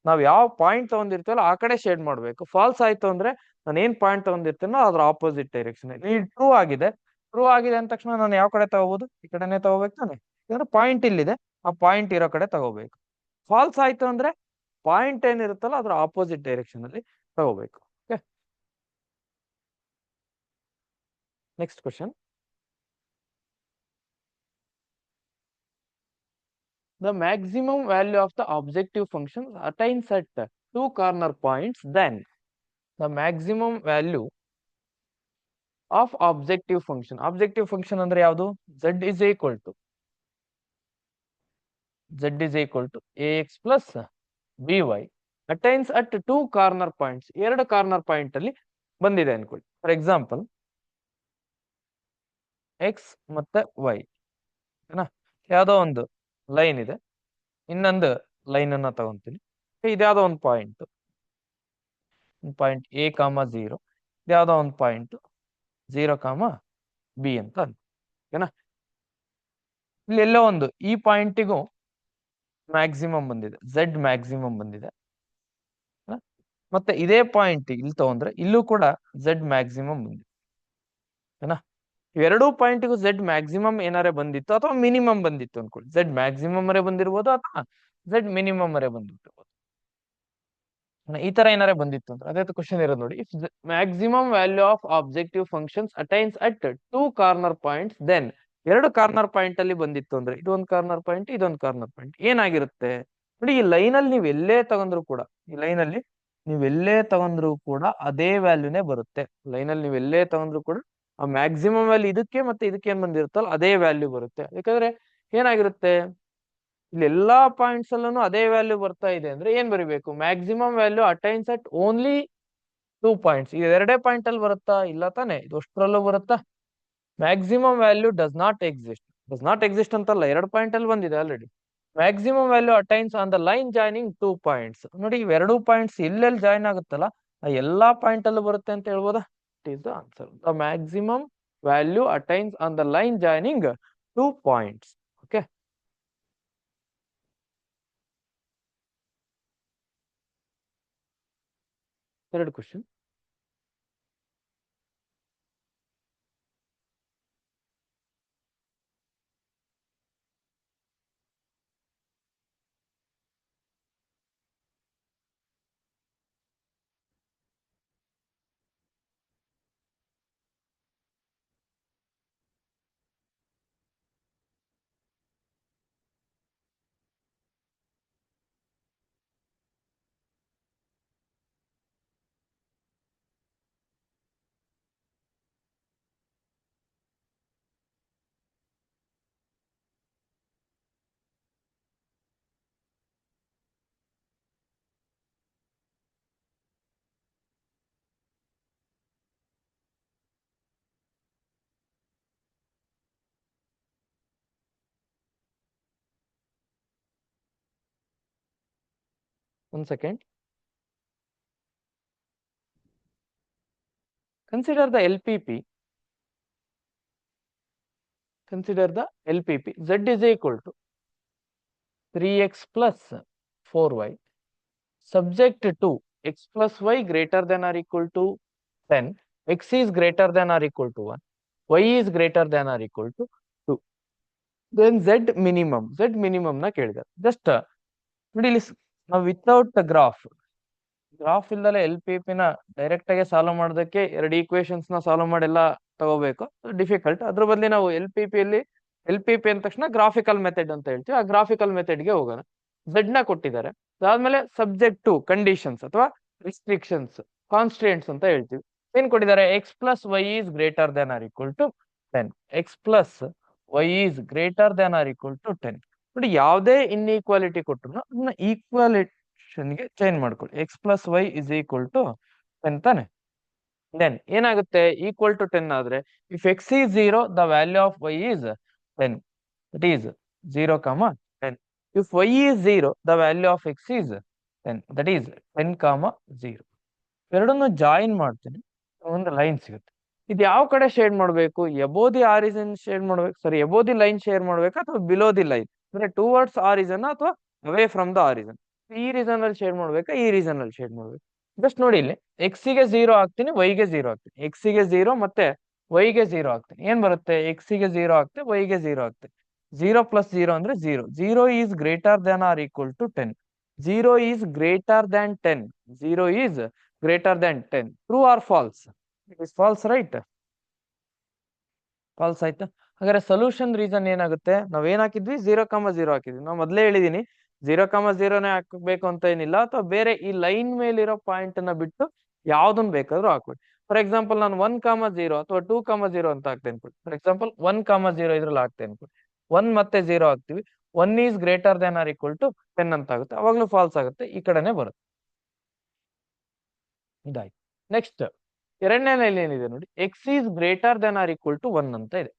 ನಾವ್ ಯಾವ ಪಾಯಿಂಟ್ ತಗೊಂಡಿರ್ತೀವಲ್ಲ ಆ ಕಡೆ ಶೇಡ್ ಮಾಡ್ಬೇಕು. ಫಾಲ್ಸ್ ಆಯ್ತು ಅಂದ್ರೆ ನಾನು ಏನ್ ಪಾಯಿಂಟ್ ತಗೊಂಡಿರ್ತೀನೋ ಅದ್ರ ಆಪೋಸಿಟ್ ಡೈರೆಕ್ಷನ್. ಈ ಟ್ರೂ ಆಗಿದೆ, ಟ್ರೂ ಆಗಿದೆ ಅಂದ ತಕ್ಷಣ ನಾನು ಯಾವ ಕಡೆ ತಗೋಬಹುದು? ಈ ಕಡೆನೆ ತಗೋಬೇಕು ತಾನೆ, ಯಾಕಂದ್ರೆ ಪಾಯಿಂಟ್ ಇಲ್ಲಿದೆ, ಆ ಪಾಯಿಂಟ್ ಇರೋ ಕಡೆ ತಗೋಬೇಕು. ಫಾಲ್ಸ್ ಆಯ್ತು ಅಂದ್ರೆ ಪಾಯಿಂಟ್ ಏನಿರುತ್ತಲ್ಲ ಅದ್ರ ಆಪೋಸಿಟ್ ಡೈರೆಕ್ಷನ್ ಅಲ್ಲಿ ತಗೋಬೇಕು. Okay, next question. The maximum value of the objective function attains at two corner points, then the maximum value of objective function. Objective function ಅಂದ್ರೆ ಯಾವುದು? Z is equal to ax plus by attains at two corner points. ಎರಡು ಕಾರ್ನರ್ ಪಾಯಿಂಟ್ ಅಲ್ಲಿ ಬಂದಿದೆ ಅನ್ಕೊಳ್ಳಿ. ಫಾರ್ ಎಕ್ಸಾಂಪಲ್ ಎಕ್ಸ್ ಮತ್ತೆ ವೈ, ಯಾವ್ದೋ ಒಂದು ಲೈನ್ ಇದೆ, ಇನ್ನೊಂದು ಲೈನ್ ಅನ್ನ ತಗೊಂತೀನಿ. ಇದ್ಯಾವುದೋ ಒಂದು ಪಾಯಿಂಟ್ ಎ ಕಾಮ 0, ಇದ್ಯಾವುದೋ ಒಂದು ಪಾಯಿಂಟ್ 0 ಕಾಮ ಬಿ ಅಂತ ಓಕೆನಾ? ಇಲ್ಲಿ ಎಲ್ಲೋ ಒಂದು ಈ ಪಾಯಿಂಟಿಗೂ ಮ್ಯಾಕ್ಸಿಮಮ್ ಬಂದಿದೆ, ಝೆಡ್ ಮ್ಯಾಕ್ಸಿಮಮ್ ಬಂದಿದೆ. ಮತ್ತೆ ಇದೇ ಪಾಯಿಂಟ್ ಇಲ್ಲಿ ತಗೊಂಡ್ರೆ ಇಲ್ಲೂ ಕೂಡ ಝೆಡ್ ಮ್ಯಾಕ್ಸಿಮಮ್ ಬಂದಿದೆ, ಓಕೆನಾ? ಇವೆರಡೂ ಪಾಯಿಂಟ್ಗೂ ಝೆಡ್ ಮ್ಯಾಕ್ಸಿಮಮ್ ಏನಾರೇ ಬಂದಿತ್ತು ಅಥವಾ ಮಿನಿಮಮ್ ಬಂದಿತ್ತು ಅನ್ಕೊಳ್ಳಿ. ಝೆಡ್ ಮ್ಯಾಕ್ಸಿಮಮ್ ಅರೇ ಬಂದಿರ್ಬೋದು ಅಥವಾ ಝೆಡ್ ಮಿನಿಮಮ್ ಅರೇ ಬಂದಿರ್ಬೋದು. ಈ ತರ ಏನಾರೇ ಬಂದಿತ್ತು ಅಂದ್ರೆ ಅದೇ ಕ್ವಶನ್ ಇರೋದು ನೋಡಿ. If maximum value of objective functions attains at two corner points, then ಎರಡು ಕಾರ್ನರ್ ಪಾಯಿಂಟ್ ಅಲ್ಲಿ ಬಂದಿತ್ತು ಅಂದ್ರೆ, ಇದೊಂದು ಕಾರ್ನರ್ ಪಾಯಿಂಟ್, ಇದೊಂದು ಕಾರ್ನರ್ ಪಾಯಿಂಟ್, ಏನಾಗಿರುತ್ತೆ ನೋಡಿ. ಈ ಲೈನ್ ಅಲ್ಲಿ ನೀವು ಎಲ್ಲೇ ತಗೊಂಡ್ರು ಕೂಡ, ಈ ಲೈನ್ ಅಲ್ಲಿ ನೀವು ಎಲ್ಲೇ ತಗೊಂಡ್ರು ಕೂಡ ಅದೇ ವ್ಯಾಲ್ಯೂನೇ ಬರುತ್ತೆ. ಲೈನ್ ಅಲ್ಲಿ ನೀವು ಎಲ್ಲೇ ತಗೊಂಡ್ರು ಕೂಡ ಆ ಮ್ಯಾಕ್ಸಿಮಮ್ ವ್ಯಾಲ್ಯೂ ಇದಕ್ಕೆ ಮತ್ತೆ ಇದಕ್ಕೆ ಏನ್ ಬಂದಿರುತ್ತಲ್ಲ ಅದೇ ವ್ಯಾಲ್ಯೂ ಬರುತ್ತೆ. ಯಾಕಂದ್ರೆ ಏನಾಗಿರುತ್ತೆ, ಇಲ್ಲಿ ಎಲ್ಲಾ ಪಾಯಿಂಟ್ಸ್ ಅಲ್ಲೂ ಅದೇ ವ್ಯಾಲ್ಯೂ ಬರ್ತಾ ಇದೆ ಅಂದ್ರೆ ಏನ್ ಬರಿಬೇಕು? Maximum value attains at only two points. ಇದು ಎರಡೇ ಪಾಯಿಂಟ್ ಅಲ್ಲಿ ಬರುತ್ತಾ? ಇಲ್ಲ ತಾನೆ, ಇದು ಅಷ್ಟರಲ್ಲೂ ಬರುತ್ತಾ? Maximum value does not exist ಅಂತಲ್ಲ, ಎರಡು ಪಾಯಿಂಟ್ ಅಲ್ಲಿ ಬಂದಿದೆ already. Maximum value attains on the line joining two points. ನೋಡಿ, ಇವೆರಡು ಪಾಯಿಂಟ್ಸ್ ಎಲ್ಲೆಲ್ಲಿ ಜಾಯ್ನ್ ಆಗುತ್ತಲ್ಲ ಆ ಎಲ್ಲಾ ಪಾಯಿಂಟ್ ಅಲ್ಲೂ ಬರುತ್ತೆ ಅಂತ ಹೇಳ್ಬೋದಾ? It is the answer. The maximum value attains on the line joining two points. Okay, third question. One second. Consider the LPP. Consider the LPP. Z is equal to 3x plus 4y. Subject to x plus y greater than or equal to 10. X is greater than or equal to 1. Y is greater than or equal to 2. Then Z minimum. Z minimum na ಕೇಳಿದ್ದಾರೆ. Just ನೋಡಿ ಇಲ್ಲಿ ನಾವು ವಿತೌಟ್ ಗ್ರಾಫ್ ಇಲ್ದಲೆ LPP ನ ಡೈರೆಕ್ಟ್ ಆಗಿ ಸಾಲ್ವ್ ಮಾಡೋದಕ್ಕೆ ಎರಡು ಈಕ್ವೇಶನ್ಸ್ ನ ಸಾಲ್ವ್ ಮಾಡಿ ಎಲ್ಲ ತಗೋಬೇಕು, ಡಿಫಿಕಲ್ಟ್. ಅದ್ರ ಬದಲಿ ನಾವು LPP ಅಂದ ತಕ್ಷಣ ಗ್ರಾಫಿಕಲ್ ಮೆಥಡ್ ಅಂತ ಹೇಳ್ತೀವಿ. ಆ ಗ್ರಾಫಿಕಲ್ ಮೆಥಡ್ಗೆ ಹೋಗೋಣ. ಝೆಡ್ ನ ಕೊಟ್ಟಿದ್ದಾರೆ, ಅದಾದ್ಮೇಲೆ ಸಬ್ಜೆಕ್ಟ್ ಟು ಕಂಡೀಷನ್ಸ್ ಅಥವಾ ರಿಸ್ಟ್ರಿಕ್ಷನ್ಸ್, ಕಾನ್ಸ್ಟೆಂಟ್ಸ್ ಅಂತ ಹೇಳ್ತೀವಿ. ಏನ್ ಕೊಟ್ಟಿದ್ದಾರೆ? X plus y is greater than or equal to 10. X plus y is greater than or equal to 10. ನೋಡಿ ಯಾವುದೇ ಇನ್ಇಕ್ವಾಲಿಟಿ ಕೊಟ್ಟರು ಅದನ್ನ ಈಕ್ವಾಲಿಷನ್ಗೆ ಚೇಂಜ್ ಮಾಡ್ಕೊಳ್ಳಿ. X plus y is equal to 10 ತಾನೆ. ದೆನ್ ಏನಾಗುತ್ತೆ, ಈಕ್ವಲ್ ಟು 10 ಆದ್ರೆ if x is 0 the value of y is 10. That is 0, 10. If y is 0 the value of x is 10. That is 10, 0. ಎರಡನ್ನು ಜಾಯಿನ್ ಮಾಡ್ತೀನಿ, ಒಂದು ಲೈನ್ ಸಿಗುತ್ತೆ. ಇದು ಯಾವ ಕಡೆ ಶೇಡ್ ಮಾಡಬೇಕು, ಎಬೋ ದಿ ಆರಿಜಿನ್ ಶೇಡ್ ಮಾಡ್ಬೇಕು, ಸಾರಿ ಎಬೋ ದಿ ಲೈನ್ ಶೇರ್ ಮಾಡ್ಬೇಕಾ ಅಥವಾ ಬಿಲೋ ದಿ ಲೈನ್, ಅಂದ್ರೆ ಟುವರ್ಡ್ಸ್ ಆರಿಜಿನ್ ಅಥವಾ ಅವೇ ಫ್ರಮ್ ದ ಆರಿಜಿನ್. ಈ ರೀಸನ್ ಅಲ್ಲಿ ಶೇಡ್ ಮಾಡ್ಬೇಕಾ, ಈ ರೀಸನ್ ಅಲ್ಲಿ ಶೇಡ್ ಮಾಡ್ಬೇಕು. ಜಸ್ಟ್ ನೋಡಿ ಇಲ್ಲಿ ಎಕ್ಸ್ ಗೆ 0 ಹಾಕ್ತೀನಿ, ವೈ ಗೆ 0 ಹಾಕ್ತೀನಿ. ಎಕ್ಸ್ ಗೆ 0 ಮತ್ತೆ ವೈ ಗೆ 0 ಹಾಕ್ತೀನಿ. ಏನ್ ಬರುತ್ತೆ, ಎಕ್ಸ್ ಗೆ 0 ಹಾಕ್ತೆ, ವೈ ಗೆ 0 ಹಾಕ್ತೆ. 0 ಪ್ಲಸ್ 0 ಅಂದ್ರೆ 0. 0 is greater than or equal to 10. 0 is greater than 10. 0 is greater than 10. True or false? It is false, right? False ಆಯ್ತಾ. ಹಾಗಾದ್ರೆ ಸೊಲ್ಯೂಷನ್ ರೀಸನ್ ಏನಾಗುತ್ತೆ, ನಾವ್ ಏನ್ ಹಾಕಿದ್ವಿ, 0, 0 ಹಾಕಿದ್ವಿ. ನಾವು ಮೊದ್ಲೇ ಹೇಳಿದೀನಿ 0, 0ನೇ ಹಾಕಬೇಕು ಅಂತ ಏನಿಲ್ಲ, ಅಥವಾ ಬೇರೆ ಈ ಲೈನ್ ಮೇಲಿರೋ ಪಾಯಿಂಟ್ ನ ಬಿಟ್ಟು ಯಾವ್ದನ್ ಬೇಕಾದ್ರೂ ಹಾಕ್ಬೇಕು. ಫಾರ್ ಎಕ್ಸಾಂಪಲ್ ನಾನು 1, 0 ಅಥವಾ 2, 0 ಅಂತ ಹಾಕ್ತೇನೆ. ಫಾರ್ ಎಕ್ಸಾಂಪಲ್ 1, 0 ಇದ್ರಲ್ಲಿ ಹಾಕ್ತೇನೆ. 1 ಮತ್ತೆ 0 ಹಾಕ್ತಿವಿ. 1 is greater than or equal to 10 ಅಂತ ಆಗುತ್ತೆ, ಅವಾಗ್ಲೂ ಫಾಲ್ಸ್ ಆಗುತ್ತೆ, ಈ ಕಡೆನೆ ಬರುತ್ತೆ. ಇದಾಯ್ತು. ನೆಕ್ಸ್ಟ್ ಎರಡನೇ ಲೈನ್ ಏನಿದೆ ನೋಡಿ, x is greater than or equal to 1 ಅಂತ ಇದೆ.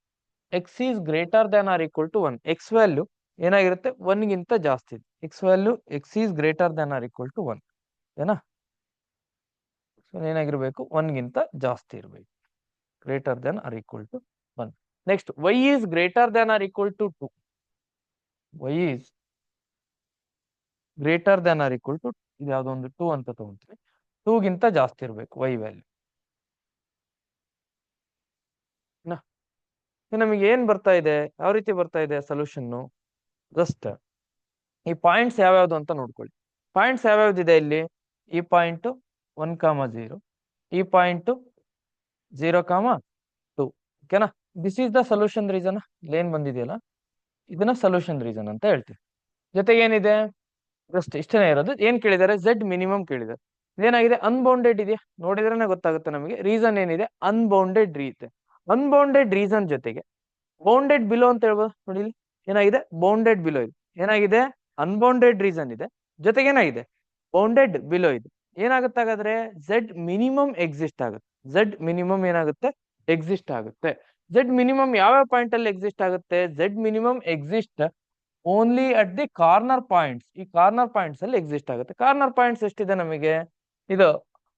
X is greater than or equal to 1. X value ಏನಾಗಿರುತ್ತೆ, 1 ಗಿಂತ ಜಾಸ್ತಿ ಇದೆ. X value x is greater than or equal to 1 ಏನಾ. ಸೊ ಏನಾಗಿರ್ಬೇಕು, 1 ಗಿಂತ ಜಾಸ್ತಿ ಇರಬೇಕು, greater than or equal to 1. Next y is greater than or equal to 2. Y is greater than or equal to, ಇದು ಯಾವ್ದೋ ಒಂದು 2 ಅಂತ ತಗೊಂತೀವಿ. 2 ಗಿಂತ ಜಾಸ್ತಿ ಇರಬೇಕು ವೈ ವ್ಯಾಲ್ಯೂ. ನಮಗೆ ಏನ್ ಬರ್ತಾ ಇದೆ, ಯಾವ ರೀತಿ ಬರ್ತಾ ಇದೆ ಸೊಲ್ಯೂಷನ್, ಜಸ್ಟ್ ಈ ಪಾಯಿಂಟ್ಸ್ ಯಾವ್ಯಾವ್ದು ಅಂತ ನೋಡ್ಕೊಳ್ಳಿ. ಪಾಯಿಂಟ್ಸ್ ಯಾವ್ಯಾವ್ದಿದೆ ಇಲ್ಲಿ, ಈ ಪಾಯಿಂಟ್ 1, 0, ಈ ಪಾಯಿಂಟ್ 0, 2. ಓಕೆನಾ. This is the solution reason. ಇಲ್ಲೇನ್ ಬಂದಿದೆಯಲ್ಲ ಇದನ್ನ ಸೊಲ್ಯೂಷನ್ ರೀಸನ್ ಅಂತ ಹೇಳ್ತೀವಿ. ಜೊತೆಗೆ ಏನಿದೆ, ಜಸ್ಟ್ ಇಷ್ಟನೇ ಇರೋದು. ಏನ್ ಕೇಳಿದ್ದಾರೆ, ಝೆಡ್ ಮಿನಿಮಮ್ ಕೇಳಿದ್ದಾರೆ. ಇದೇನಾಗಿದೆ, ಅನ್ಬೌಂಡೆಡ್ ಇದೆಯಾ, ನೋಡಿದ್ರೆ ಗೊತ್ತಾಗುತ್ತೆ ನಮಗೆ. ರೀಸನ್ ಏನಿದೆ, ಅನ್ಬೌಂಡೆಡ್ ರೀತೆ. ಅನ್ಬೌಂಡೆಡ್ ರೀಸನ್ ಜೊತೆಗೆ ಬೌಂಡೆಡ್ ಬಿಲೋ ಅಂತ ಹೇಳ್ಬೋದು. ನೋಡಿ ಇಲ್ಲಿ ಏನಾಗಿದೆ, ಬೌಂಡೆಡ್ ಬಿಲೋ ಇದೆ. ಏನಾಗಿದೆ, ಅನ್ಬೌಂಡೆಡ್ ರೀಸನ್ ಇದೆ, ಜೊತೆಗೆ ಏನಾಗಿದೆ, ಬೌಂಡೆಡ್ ಬಿಲೋ ಇದೆ. ಏನಾಗುತ್ತೆ ಹಾಗಾದ್ರೆ, ಝೆಡ್ ಮಿನಿಮಮ್ ಎಕ್ಸಿಸ್ಟ್ ಆಗುತ್ತೆ. ಝೆಡ್ ಮಿನಿಮಮ್ ಏನಾಗುತ್ತೆ, ಎಕ್ಸಿಸ್ಟ್ ಆಗುತ್ತೆ. ಝೆಡ್ ಮಿನಿಮಮ್ ಯಾವ ಪಾಯಿಂಟ್ ಅಲ್ಲಿ ಎಕ್ಸಿಸ್ಟ್ ಆಗುತ್ತೆ, Z minimum exist only at the corner points. ಈ ಕಾರ್ನರ್ ಪಾಯಿಂಟ್ಸ್ ಅಲ್ಲಿ ಎಕ್ಸಿಸ್ಟ್ ಆಗುತ್ತೆ. ಕಾರ್ನರ್ ಪಾಯಿಂಟ್ಸ್ ಎಷ್ಟಿದೆ ನಮಗೆ, ಇದು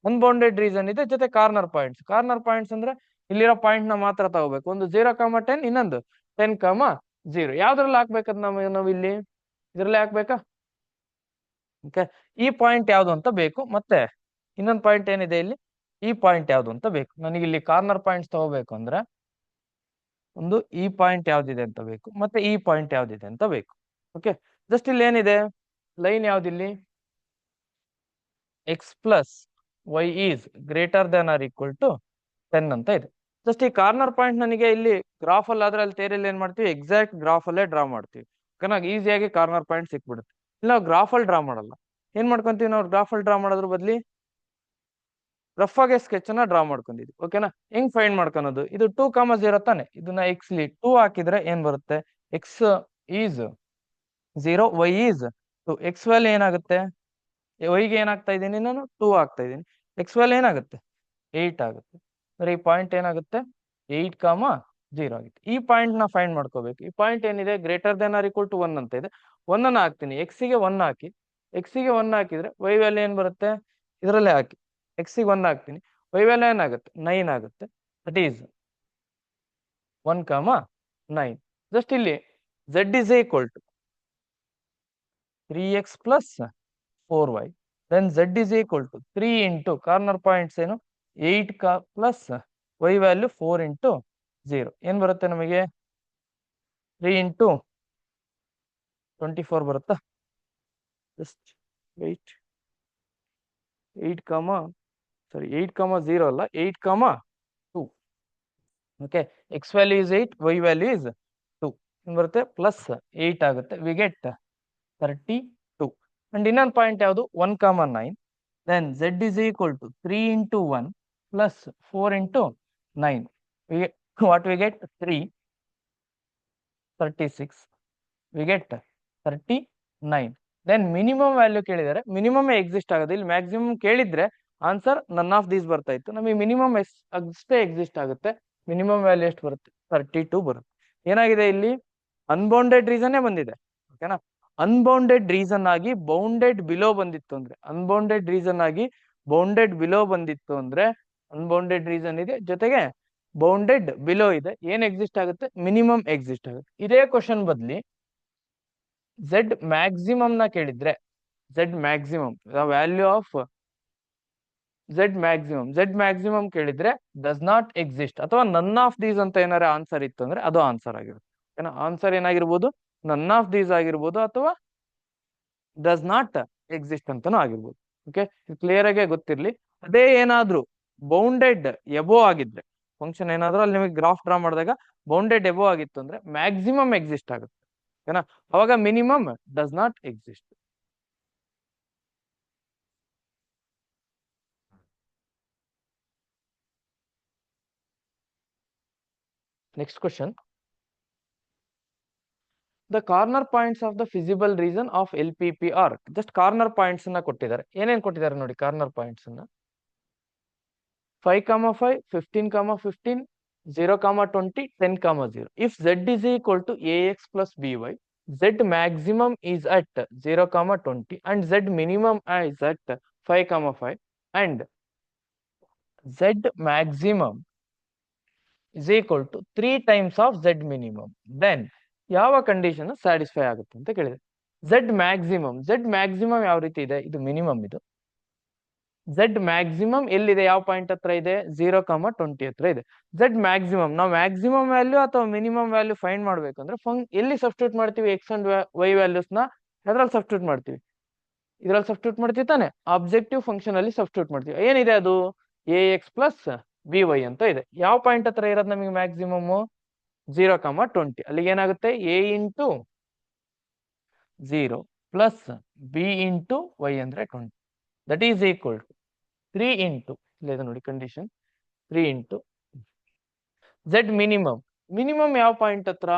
ಅನ್ಬೌಂಡೆಡ್ ರೀಸನ್ ಇದೆ, ಜೊತೆ ಕಾರ್ನರ್ ಪಾಯಿಂಟ್ಸ್. ಕಾರ್ನರ್ ಪಾಯಿಂಟ್ಸ್ ಅಂದ್ರೆ ಇಲ್ಲಿರೋ ಪಾಯಿಂಟ್ ನ ಮಾತ್ರ ತಗೋಬೇಕು. ಒಂದು 0, 10, ಇನ್ನೊಂದು 10, 0. ಯಾವ್ದ್ರಲ್ಲಿ ಹಾಕ್ಬೇಕದ್ ನಾವು ಇಲ್ಲಿ ಇದ್ರಲ್ಲಿ ಹಾಕ್ಬೇಕಾ. ಓಕೆ, ಈ ಪಾಯಿಂಟ್ ಯಾವ್ದು ಅಂತ ಬೇಕು, ಮತ್ತೆ ಇನ್ನೊಂದು ಪಾಯಿಂಟ್ ಏನಿದೆ ಇಲ್ಲಿ, ಈ ಪಾಯಿಂಟ್ ಯಾವ್ದು ಅಂತ ಬೇಕು. ನನಗೆ ಇಲ್ಲಿ ಕಾರ್ನರ್ ಪಾಯಿಂಟ್ಸ್ ತಗೋಬೇಕು ಅಂದ್ರೆ ಒಂದು ಈ ಪಾಯಿಂಟ್ ಯಾವ್ದಿದೆ ಅಂತ ಬೇಕು, ಮತ್ತೆ ಈ ಪಾಯಿಂಟ್ ಯಾವ್ದಿದೆ ಅಂತ ಬೇಕು. ಓಕೆ, ಜಸ್ಟ್ ಇಲ್ಲಿ ಏನಿದೆ, ಲೈನ್ ಯಾವ್ದಿಲ್ಲಿ, x plus y is greater than or equal to 10 ಅಂತ ಇದೆ. ಜಸ್ಟ್ ಈ ಕಾರ್ನರ್ ಪಾಯಿಂಟ್ ನನಗೆ ಇಲ್ಲಿ ಗ್ರಾಫ್ ಅಲ್ಲಿ ಆದ್ರೆ ಅಲ್ಲಿ ತೇರಲ್ಲಿ ಏನ್ ಮಾಡ್ತೀವಿ, ಎಕ್ಸಾಕ್ಟ್ ಗ್ರಾಫ್ ಅಲ್ಲೇ ಡ್ರಾ ಮಾಡ್ತೀವಿ. ಚೆನ್ನಾಗಿ ಈಸಿಯಾಗಿ ಕಾರ್ನರ್ ಪಾಯಿಂಟ್ ಸಿಕ್ಬಿಡುತ್ತೆ. ಇಲ್ಲ ನಾವು ಗ್ರಾಫ್ ಅಲ್ಲಿ ಡ್ರಾ ಮಾಡಲ್ಲ. ಏನ್ ಮಾಡ್ಕೊಂತೀವಿ ನಾವು, ಗ್ರಾಫ್ ಅಲ್ಲಿ ಡ್ರಾ ಮಾಡೋದ್ರ ಬದ್ಲಿ ರಫ್ ಆಗಿ ಸ್ಕೆಚ್ ಅನ್ನ ಡ್ರಾ ಮಾಡ್ಕೊಂಡಿದ್ವಿ. ಓಕೆನಾ. ಹೆಂಗ್ ಫೈಂಡ್ ಮಾಡ್ಕೊಳೋದು, ಇದು 2, 0 ತಾನೆ. ಇದನ್ನ ಎಕ್ಸ್ ಲಿ 2 ಹಾಕಿದ್ರೆ ಏನ್ ಬರುತ್ತೆ, x is 0, y is 2. X value ಏನಾಗುತ್ತೆ, ವೈಗೆ ಏನಾಗ್ತಾ ಇದ್ದೀನಿ ನಾನು, 2 ಆಗ್ತಾ ಇದ್ದೀನಿ. ಎಕ್ಸ್ ವ್ಯಾಲ್ಯೂ ಏನಾಗುತ್ತೆ, 8 ಆಗುತ್ತೆ. ಅಂದ್ರೆ ಈ ಪಾಯಿಂಟ್ ಏನಾಗುತ್ತೆ, 8, 0 ಆಗುತ್ತೆ. ಈ ಪಾಯಿಂಟ್ ನ ಫೈಂಡ್ ಮಾಡ್ಕೋಬೇಕು. ಈ ಪಾಯಿಂಟ್ ಏನಿದೆ, greater than or equal to 1 ಅಂತ ಇದೆ. 1 ಅನ್ನ ಹಾಕ್ತೀನಿ, ಎಕ್ಸ್ ಗೆ 1 ಹಾಕಿ. ಎಕ್ಸ್ ಗೆ 1 ಹಾಕಿದ್ರೆ ವೈ ವ್ಯಾಲ್ಯೂ ಏನ್ ಬರುತ್ತೆ, ಇದರಲ್ಲೇ ಹಾಕಿ. ಎಕ್ಸ್ ಗೆ 1 ಹಾಕ್ತೀನಿ, ವೈ ವ್ಯಾಲ್ಯೂ ಏನಾಗುತ್ತೆ, 9 ಆಗುತ್ತೆ. That is 1, 9. ಜಸ್ಟ್ ಇಲ್ಲಿ z is equal to 3x plus 4y. then z is equal to 3 into corner points ಏನು, 8 ಪ್ಲಸ್ y ವ್ಯಾಲ್ಯೂ 4 into 0. ಏನ್ ಬರುತ್ತೆ ನಮಗೆ, 3 into 24 ಬರುತ್ತಾ. ಜಸ್ಟ್ ವೆಯ್ಟ್, 8, 0 ಅಲ್ಲ, 8, 2. Okay, x value is 8, y value is 2. ಏನ್ ಬರುತ್ತೆ, ಪ್ಲಸ್ 8 ಆಗುತ್ತೆ. We get 32. ಅಂಡ್ ಇನ್ನೊಂದು ಪಾಯಿಂಟ್ ಯಾವುದು, 1, 9. then z is equal to 3 into 1 plus 4 into 9. what we get 3, 36, we get 39. Then minimum value ಕೇಳಿದರೆ ಮಿನಿಮಮ್ ಎಕ್ಸಿಸ್ಟ್ ಆಗುತ್ತೆ. ಇಲ್ಲಿ ಮ್ಯಾಕ್ಸಿಮಮ್ ಕೇಳಿದ್ರೆ ಆನ್ಸರ್ ನನ್ ಆಫ್ ದೀಸ್ ಬರ್ತಾ ಇತ್ತು. ನಮಗೆ ಮಿನಿಮಮ್ ಅಷ್ಟೇ ಎಕ್ಸಿಸ್ಟ್ ಆಗುತ್ತೆ. ಮಿನಿಮಮ್ ವ್ಯಾಲ್ಯೂ ಎಷ್ಟು ಬರುತ್ತೆ? 32 ಬರುತ್ತೆ. ಏನಾಗಿದೆ ಇಲ್ಲಿ? ಅನ್ಬೌಂಡೆಡ್ ರೀಸನ್ನೇ ಬಂದಿದೆ. ಓಕೆನಾ? ಅನ್ಬೌಂಡೆಡ್ ರೀಸನ್ ಆಗಿ ಬೌಂಡೆಡ್ ಬಿಲೋ ಬಂದಿತ್ತು ಅಂದ್ರೆ, ಅನ್ಬೌಂಡೆಡ್ ರೀಸನ್ ಆಗಿ ಬೌಂಡೆಡ್ ಬಿಲೋ ಬಂದಿತ್ತು ಅಂದ್ರೆ, ಅನ್ಬೌಂಡೆಡ್ ರೀಸನ್ ಇದೆ ಜೊತೆಗೆ ಬೌಂಡೆಡ್ ಬಿಲೋ ಇದೆ, ಏನ್ ಎಕ್ಸಿಸ್ಟ್ ಆಗುತ್ತೆ? ಮಿನಿಮಮ್ ಎಕ್ಸಿಸ್ಟ್ ಆಗುತ್ತೆ. ಇದೇ ಕ್ವಶನ್ ಬದ್ಲಿ ಝೆಡ್ ಮ್ಯಾಕ್ಸಿಮಮ್ ನ ಕೇಳಿದ್ರೆ, Z maximum the value of Z maximum ಕೇಳಿದ್ರೆ ಡಸ್ ನಾಟ್ ಎಕ್ಸಿಸ್ಟ್ ಅಥವಾ ನನ್ ಆಫ್ ದೀಸ್ ಅಂತ ಏನಾರ ಆನ್ಸರ್ ಇತ್ತು ಅಂದ್ರೆ ಅದು ಆನ್ಸರ್ ಆಗಿರುತ್ತೆ. ಏನ ಆನ್ಸರ್ ಏನಾಗಿರ್ಬೋದು? ನನ್ ಆಫ್ ದೀಸ್ ಆಗಿರ್ಬೋದು ಅಥವಾ ಡಸ್ ನಾಟ್ ಎಕ್ಸಿಸ್ಟ್ ಅಂತಾನು ಆಗಿರ್ಬೋದು. ಓಕೆ, ಕ್ಲಿಯರ್ ಆಗಿ ಗೊತ್ತಿರ್ಲಿ. ಅದೇ ಏನಾದ್ರೂ ಬೌಂಡೆಡ್ ಎಬೋ ಆಗಿದ್ರೆ, ಫಂಕ್ಷನ್ ಏನಾದ್ರೂ ಅಲ್ಲಿ ನಿಮಗೆ ಗ್ರಾಫ್ ಡ್ರಾ ಮಾಡಿದಾಗ ಬೌಂಡೆಡ್ ಎಬೋ ಆಗಿತ್ತು ಅಂದ್ರೆ ಮ್ಯಾಕ್ಸಿಮಮ್ ಎಕ್ಸಿಸ್ಟ್ ಆಗುತ್ತೆ. ಓಕೆನಾ? ಅವಾಗ minimum does not exist. Next question, the corner points of the feasible region of L P P are. Just corner points ಅನ್ನ ಕೊಟ್ಟಿದ್ದಾರೆ. ಏನೇನ್ ಕೊಟ್ಟಿದ್ದಾರೆ ನೋಡಿ ಕಾರ್ನರ್ ಪಾಯಿಂಟ್ಸ್ ಅನ್ನ. 5, 5, 15, 15, 0, 20, 10, 0. If z is equal to ax plus by, z maximum is at 0, 20 and z minimum is at 5, 5 and z maximum is equal to 3 times of z minimum, then ಯಾವ ಕಂಡೀಷನ್ ಸ್ಯಾಟಿಸ್ಫೈ ಆಗುತ್ತೆ ಅಂತ ಕೇಳಿದೆ. z ಮ್ಯಾಕ್ಸಿಮಮ್ ಯಾವ ರೀತಿ ಇದೆ? ಇದು ಮಿನಿಮಮ್. ಇದು z ಮ್ಯಾಕ್ಸಿಮಮ್ ಎಲ್ಲಿದೆ? ಯಾವ ಪಾಯಿಂಟ್ ಹತ್ರ ಇದೆ? 0, 20 ಹತ್ರ ಇದೆ. z ಮ್ಯಾಕ್ಸಿಮಮ್ ನಾವು ಮ್ಯಾಕ್ಸಿಮಮ್ ವ್ಯಾಲ್ಯೂ ಅಥವಾ ಮಿನಿಮಮ್ ವ್ಯಾಲ್ಯೂ ಫೈಂಡ್ ಮಾಡ್ಬೇಕಂದ್ರೆ ಎಲ್ಲಿ ಸಬ್ಸ್ಟಿಟ್ಯೂಟ್ ಮಾಡ್ತೀವಿ? ಎಕ್ಸ್ ಅಂಡ್ ವೈ ವ್ಯಾಲ್ಯೂಸ್ ನ ಎದ್ರಲ್ಲಿ ಸಬ್ಸ್ಟಿಟ್ಯೂಟ್ ಮಾಡ್ತೀವಿ? ಇದ್ರಲ್ಲಿ ಸಬ್ಸ್ಟಿಟ್ಯೂಟ್ ಮಾಡ್ತೀವಿ ತಾನೆ? ಆಬ್ಜೆಕ್ಟಿವ್ ಫಂಕ್ಷನ್ ಅಲ್ಲಿ ಸಬ್ಸ್ಟಿಟ್ಯೂಟ್ ಮಾಡ್ತೀವಿ. ಏನಿದೆ ಅದು? A x plus b y ಅಂತ ಇದೆ. ಯಾವ ಪಾಯಿಂಟ್ ಹತ್ರ ಇರೋದು ನಮಗೆ ಮ್ಯಾಕ್ಸಿಮಮ್? 0, 20. ಅಲ್ಲಿಗೆ ಏನಾಗುತ್ತೆ? A into 0 plus b into y ಅಂದ್ರೆ 20. That is equal to 3 into, ಇಲ್ಲ ನೋಡಿ condition, 3 into z minimum. Minimum ಯಾವ ಪಾಯಿಂಟ್ ಹತ್ರ?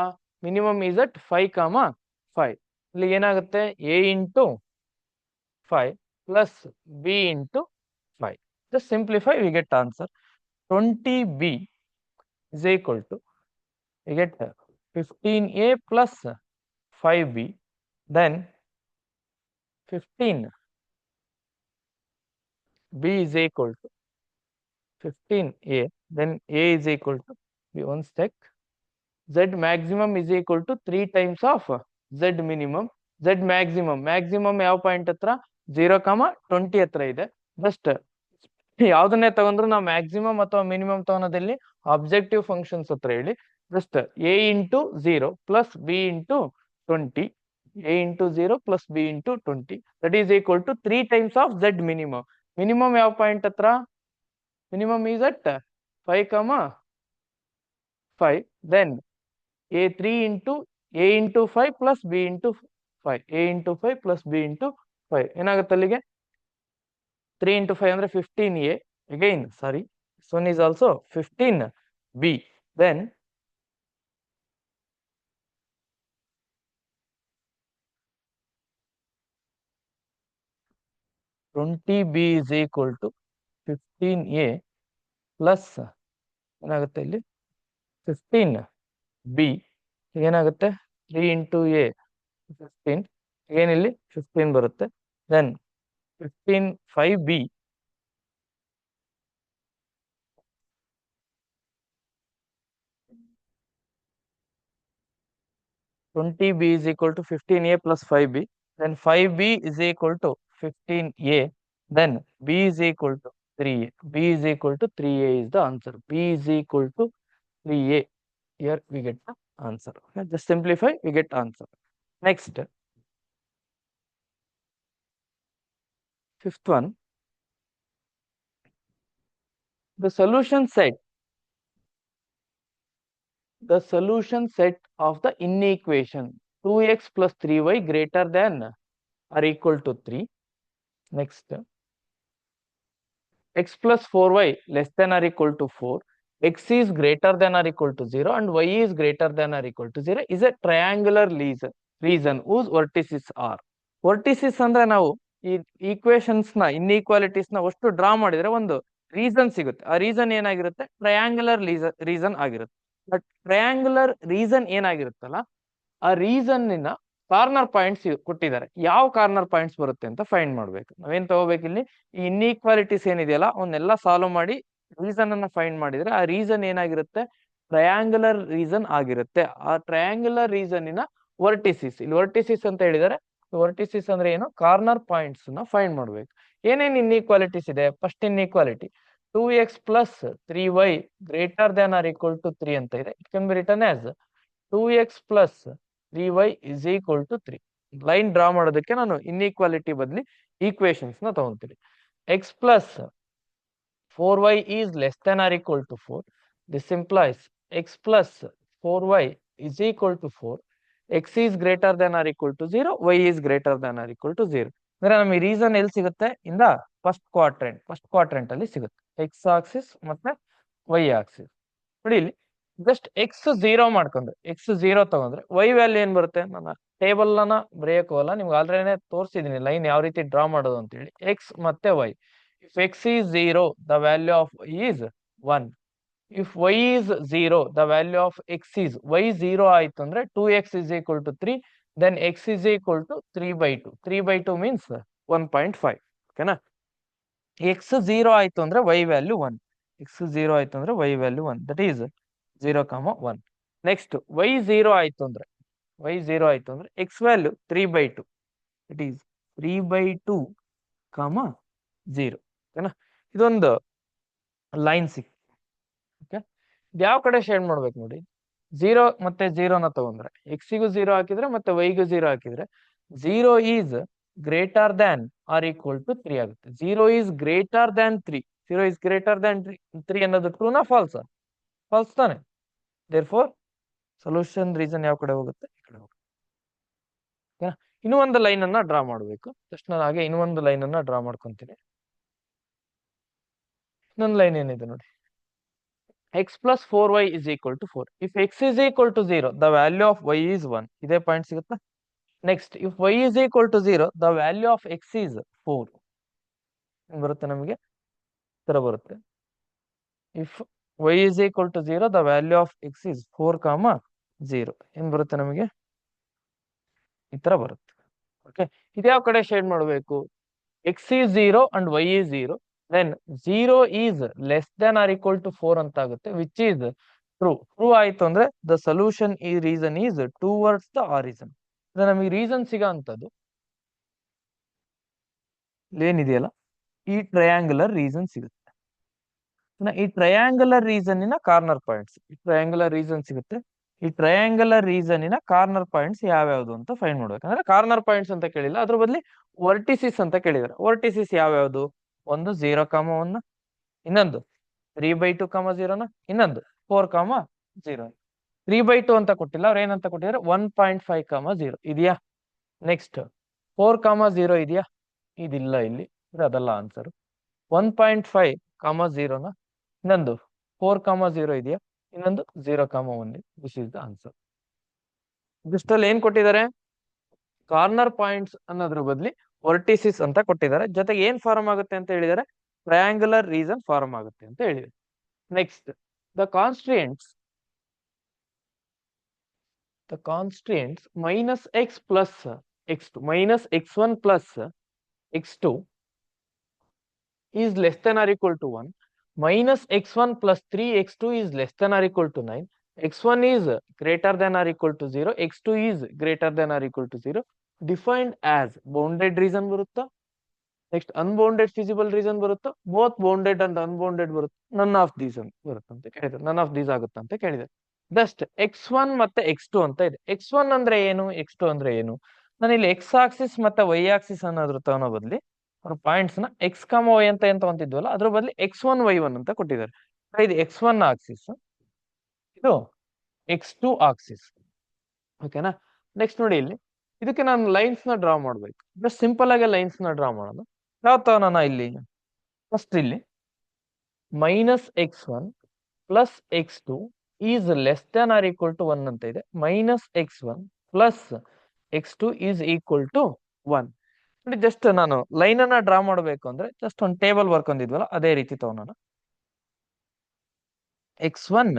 Minimum is at 5, 5. ಇಲ್ಲಿ ಏನಾಗುತ್ತೆ? A into 5 plus b into 5. Just simplify, we get answer 20b is equal to, we get 15a plus 5b, then 15b is equal to 15a, then a is equal to, one sec, z maximum is equal to 3 times of z minimum. z maximum ಯಾವ ಪಾಯಿಂಟ್ ಹತ್ರ? 0, 20 ಹತ್ರ ಇದೆ. ಜಸ್ಟ್ ಯಾವ್ದನ್ನೇ ತಗೊಂಡ್ರು ನಾವು ಮ್ಯಾಕ್ಸಿಮಮ್ ಅಥವಾ ಮಿನಿಮಮ್ ತಗೊಳೋದಲ್ಲಿ ಆಬ್ಜೆಕ್ಟಿವ್ ಫಂಕ್ಷನ್ಸ್ ಹತ್ರ ಹೇಳಿ. Just a into 0 plus b into 20, a into 0 plus b into 20, that is equal to 3 times of z minimum. Minimum ಯಾವ ಪಾಯಿಂಟ್ ಹತ್ರ? Minimum is at 5, 5, then a 3 into a into 5 plus b into 5, a into 5 plus b into 5 ಏನಾಗುತ್ತೆ ಅಲ್ಲಿಗೆ? 3 into 5 ಅಂದ್ರೆ 15a. Again, sorry, this one is also 15b. Then 20b is equal to 15a plus ಏನಾಗುತ್ತೆ ಇಲ್ಲಿ? 15b ಏನಾಗುತ್ತೆ? 3 into a 15, ಏನಿಲ್ಲಿ 15 ಬರುತ್ತೆ. Then 15 5b 20b is equal to 15a plus 5b, then 5b is equal to 15a, then b is equal to 3a. b is equal to 3a is the answer. b is equal to 3a. Here we get the answer. Okay? Just simplify, we get answer. Next, fifth one, the solution set of the inequation 2x plus 3y greater than or equal to 3. Next, x plus 4y less than or equal to 4, x is greater than or equal to 0 and y is greater than or equal to 0 is a triangular region whose vertices are. Vertices ಅಂದ್ರೆ ನಾವು ಈ ಈಕ್ವೇಶನ್ಸ್ ನ ಇನ್ಇಕ್ವಾಲಿಟೀಸ್ ನ ಅಷ್ಟು ಡ್ರಾ ಮಾಡಿದ್ರೆ ಒಂದು ರೀಸನ್ ಸಿಗುತ್ತೆ. ಆ ರೀಸನ್ ಏನಾಗಿರುತ್ತೆ? ಟ್ರಯಾಂಗುಲರ್ ರೀಸನ್ ಆಗಿರುತ್ತೆ. ಬಟ್ ಟ್ರಯಾಂಗುಲರ್ ರೀಸನ್ ಏನಾಗಿರುತ್ತಲ್ಲ, ಆ ರೀಸನ್ ಕಾರ್ನರ್ ಪಾಯಿಂಟ್ಸ್ ಕೊಟ್ಟಿದ್ದಾರೆ. ಯಾವ ಕಾರ್ನರ್ ಪಾಯಿಂಟ್ಸ್ ಬರುತ್ತೆ ಅಂತ ಫೈಂಡ್ ಮಾಡ್ಬೇಕು. ನಾವೇನ್ ತಗೋಬೇಕು ಇಲ್ಲಿ? ಈ ಇನ್ಇಕ್ವಾಲಿಟೀಸ್ ಏನಿದೆಯಲ್ಲ ಅವನ್ನೆಲ್ಲ ಸಾಲ್ವ್ ಮಾಡಿ ರೀಸನ್ ಅನ್ನ ಫೈಂಡ್ ಮಾಡಿದ್ರೆ ಆ ರೀಸನ್ ಏನಾಗಿರುತ್ತೆ? ಟ್ರಯಾಂಗುಲರ್ ರೀಸನ್ ಆಗಿರುತ್ತೆ. ಆ ಟ್ರಯಾಂಗುಲರ್ ರೀಸನ್ ವರ್ಟಿಸಿಸ್, ಇಲ್ಲಿ ವರ್ಟಿಸಿಸ್ ಅಂತ ಹೇಳಿದರೆ, ವರ್ಟಿಸಿಸ್ ಅಂದ್ರೆ ಏನು? ಕಾರ್ನರ್ ಪಾಯಿಂಟ್ಸ್ ನ ಫೈಂಡ್ ಮಾಡ್ಬೇಕು. ಏನೇನ್ ಇನ್ಇಕ್ವಾಲಿಟೀಸ್ ಇದೆ? First inequality 2x plus 3y greater than or equal to 3 ಅಂತ ಇದೆ. It can be return as 2x plus 3y is equal to 3. Line draw ಮಾಡೋದಕ್ಕೆ ನಾನು ಇನ್ಇಕ್ವಾಲಿಟಿ ಬದಲಿ ಈಕ್ವೇಶನ್ಸ್ ನ ತಗೊಂತೀನಿ. x plus 4y is less than or equal to 4. This implies x plus 4y is equal to 4. x is greater than or equal to 0, y is greater than or equal to 0. ಅಂದ್ರೆ ನಮಗೆ ರೀಸನ್ ಎಲ್ಲಿ ಸಿಗುತ್ತೆ? ಇಂದ ಫಸ್ಟ್ ಕ್ವಾಡ್ರೆಂಟ್ ಅಲ್ಲಿ ಸಿಗುತ್ತೆ. ಎಕ್ಸ್ ಆಕ್ಸಿಸ್ ಮತ್ತೆ ವೈ ಆಕ್ಸಿಸ್. ನೋಡಿ ಇಲ್ಲಿ ಜಸ್ಟ್ ಎಕ್ಸ್ 0 ಮಾಡ್ಕೊಂಡ್ರೆ, ಎಕ್ಸ್ 0 ತಗೊಂಡ್ರೆ ವೈ ವ್ಯಾಲ್ಯೂ ಏನ್ ಬರುತ್ತೆ? ನನ್ನ ಟೇಬಲ್ ಅನ್ನ ಬರೆಯೋಕೋಲ್ಲ, ನಿಮ್ಗೆ ಆಲ್ರೆಡಿ ತೋರಿಸಿದೀನಿ ಲೈನ್ ಯಾವ ರೀತಿ ಡ್ರಾ ಮಾಡೋದು ಅಂತ ಹೇಳಿ. ಎಕ್ಸ್ ಮತ್ತೆ y. If x is 0, the value of y is 1. if y is 0, the value of x is, y 0 ಆಯ್ತು ಅಂದ್ರೆ 2x is equal to 3, then x is equal to 3/2. 3/2 means 1.5. ಓಕೆನಾ? x 0 ಆಯ್ತು ಅಂದ್ರೆ y ವ್ಯಾಲ್ಯೂ 1. x 0 ಆಯ್ತು ಅಂದ್ರೆ y value 1, that is 0, 1. Next y 0 ಆಯ್ತು ಅಂದ್ರೆ, x ವ್ಯಾಲ್ಯೂ 3/2, ಇಟ್ ಈಸ್ 3/2, 0. ಓಕೆನಾ? ಇದೊಂದು ಲೈನ್ ಸಿಕ್. ಯಾವ ಕಡೆ ಶೇಡ್ ಮಾಡ್ಬೇಕು ನೋಡಿ. 0 ಮತ್ತೆ 0 ನ ತಗೊಂಡ್ರೆ, ಎಕ್ಸಿಗೂ 0 ಹಾಕಿದ್ರೆ ಮತ್ತೆ ವೈಗೂ 0 ಹಾಕಿದ್ರೆ 0 is greater than or equal to 3 ಆಗುತ್ತೆ. 0 is greater than 3. 0 is greater than 3 ಅನ್ನೋದು ಟ್ರೂನಾ ಫಾಲ್ಸ್? ಫಾಲ್ಸ್ ತಾನೆ. ದೇರ್ಫೋರ್ ಸೊಲ್ಯೂಷನ್ ರೀಸನ್ ಯಾವ ಕಡೆ ಹೋಗುತ್ತೆ? ಈ ಕಡೆ ಹೋಗುತ್ತೆ. ಇನ್ನೂ ಒಂದು ಲೈನ್ ಅನ್ನ ಡ್ರಾ ಮಾಡಬೇಕು. ಜಸ್ಟ್ ನಾನು ಹಾಗೆ ಇನ್ನೂ ಒಂದು ಲೈನ್ ಅನ್ನ ಡ್ರಾ ಮಾಡ್ಕೊಂತೀನಿ. ಇನ್ನೊಂದು ಲೈನ್ ಏನಿದೆ ನೋಡಿ. x plus 4y is equal to 4. If x is equal to 0, the value of y is 1. ಇದೇ ಪಾಯಿಂಟ್ ಸಿಗುತ್ತಾ? Next if y is equal to 0, the value of x is 4. ಏನ್ ಬರುತ್ತೆ ನಮಗೆ? ತರ ಬರುತ್ತೆ. if y is equal to 0, the value of x is 4, 0. ಏನ್ ಬರುತ್ತೆ ನಮಗೆ? ಈ ತರ ಬರುತ್ತೆ. ಓಕೆ, ಇದ್ಯಾವ ಕಡೆ ಶೇಡ್ ಮಾಡಬೇಕು? x is 0 and y is 0. then 0 is less than or equal to 4 ಅಂತ ಆಗುತ್ತೆ, which is true ಆಯ್ತು ಅಂದ್ರೆ the solution ಈ reason is towards the origin. ನಮಗೆ ರೀಸನ್ ಸಿಗೋ ಅಂತದ್ದು ಏನಿದೆಯಲ್ಲ, ಈ ಟ್ರಯಾಂಗುಲರ್ ರೀಸನ್ ಸಿಗುತ್ತೆ. ಈ ಟ್ರಯಾಂಗುಲರ್ ರೀಸನ್ ಕಾರ್ನರ್ ಪಾಯಿಂಟ್ಸ್, ಈ ಟ್ರಯಾಂಗುಲರ್ ರೀಸನ್ ಸಿಗುತ್ತೆ. ಈ ಟ್ರಯಾಂಗುಲರ್ ರೀಸನ್ ಕಾರ್ನರ್ ಪಾಯಿಂಟ್ಸ್ ಯಾವ್ಯಾವ್ದು ಅಂತ ಫೈಂಡ್ ಮಾಡ್ಬೇಕು. ಅಂದ್ರೆ ಕಾರ್ನರ್ ಪಾಯಿಂಟ್ಸ್ ಅಂತ ಕೇಳಿಲ್ಲ, ಅದ್ರ ಬದಲಿ ವರ್ಟಿಸಿಸ್ ಅಂತ ಕೇಳಿದಾರೆ. ವರ್ಟಿಸಿಸ್ ಯಾವ್ಯಾವ್ದು? ಒಂದು 0, 1, ಇನ್ನೊಂದು 3/2, 0, ಇನ್ನೊಂದು 4, 0. 3/2 ಅಂತ ಕೊಟ್ಟಿಲ್ಲ, ಅವ್ರು ಏನಂತ ಕೊಟ್ಟಿದ್ದಾರೆ? 1.5, 0 ಇದೆಯಾ? ನೆಕ್ಸ್ಟ್ 4, 0 ಇದೆಯಾ? ಇದಿಲ್ಲ ಇಲ್ಲಿ, ಅದಲ್ಲ ಆನ್ಸರ್. 1.5, 0ನ, ಇನ್ನೊಂದು 4, 0 ಇದೆಯಾ? ಇನ್ನೊಂದು 0, 1. This is the answer. ಇಷ್ಟಲ್ಲಿ ಏನ್ ಕೊಟ್ಟಿದ್ದಾರೆ? ಕಾರ್ನರ್ ಪಾಯಿಂಟ್ಸ್ ಅನ್ನೋದ್ರ ಬದಲಿ ವರ್ಟಿಸಿಸ್ ಅಂತ ಕೊಟ್ಟಿದ್ದಾರೆ. ಜೊತೆಗೆ ಏನ್ ಫಾರ್ಮ್ ಆಗುತ್ತೆ ಅಂತ ಹೇಳಿದರೆ ಟ್ರಯಾಂಗುಲರ್ ರೀಸನ್ ಫಾರ್ಮ್ ಆಗುತ್ತೆ ಅಂತ ಹೇಳಿದೆ. Next the constituents minus x plus x2 minus x1 plus x2 is less than or equal to 1. minus x1 plus 3x2 is less than or equal to 9. x1 is greater than or equal to 0. x2 is greater than or equal to 0. defined as bounded reason ಬರುತ್ತಾ? ನೆಕ್ಸ್ಟ್ ಅನ್ಬೌಂಡೆಡ್ ಫಿಸಿಬಲ್ ರೀಸನ್ ಬರುತ್ತಾ? ಬೋತ್ ಬೌಂಡೆಡ್ ಅಂಡ್ ಅನ್ಬೌಂಡೆಡ್ ಬರುತ್ತೆ. ನನ್ ಆಫ್ ದೀಸ್ ಬರುತ್ತೆ ಅಂತ ಕೇಳಿದ್ರೆ, ನನ್ ಆಫ್ ದೀಸ್ ಆಗುತ್ತೆ ಅಂತ ಕೇಳಿದ್ರೆ. ಜಸ್ಟ್ x1 ಮತ್ತೆ x2 ಅಂತ ಇದೆ. x1 ಅಂದ್ರೆ ಏನು, x2 ಅಂದ್ರೆ ಏನು? ನಾನು ಇಲ್ಲಿ x ಆಕ್ಸಿಸ್ ಮತ್ತೆ y ಆಕ್ಸಿಸ್ ಅನ್ನೋದ್ರ ತಗೊಳ್ಳೋ ಬದಲಿ ಅವ್ರ ಪಾಯಿಂಟ್ಸ್ ನ x, y ಅಂತ ಏನ್ ತಗೊಂತಿದ್ವಲ್ಲ ಅದ್ರ ಬದಲಿ x1 y1 ಅಂತ ಕೊಟ್ಟಿದ್ದಾರೆ. ಇದು x1 ಆಕ್ಸಿಸ್, ಇದು x2 ಆಕ್ಸಿಸ್. ಓಕೆನಾ? ನೆಕ್ಸ್ಟ್ ನೋಡಿ, ಇಲ್ಲಿ ಇದಕ್ಕೆ ನಾನು ಲೈನ್ಸ್ ನ ಡ್ರಾ ಮಾಡ್ಬೇಕು. ಜಸ್ಟ್ ಸಿಂಪಲ್ ಆಗಿ ಲೈನ್ಸ್ ನ ಡ್ರಾ ಮಾಡೋದು. ಯಾವ ತಗೋಣ ಇಲ್ಲಿ? ಫಸ್ಟ್ ಇಲ್ಲಿ -x1 plus x2 is less than or equal to 1 ಅಂತ ಇದೆ, minus x1 plus x2 is equal to 1. ನೋಡಿ, ಜಸ್ಟ್ ನಾನು ಲೈನ್ ಅನ್ನ ಡ್ರಾ ಮಾಡಬೇಕು ಅಂದ್ರೆ ಜಸ್ಟ್ ಒಂದು ಟೇಬಲ್ ವರ್ಕ್ ಹೊಂದಿದ್ವಲ್ಲ ಅದೇ ರೀತಿ ತಗೋಣ. x1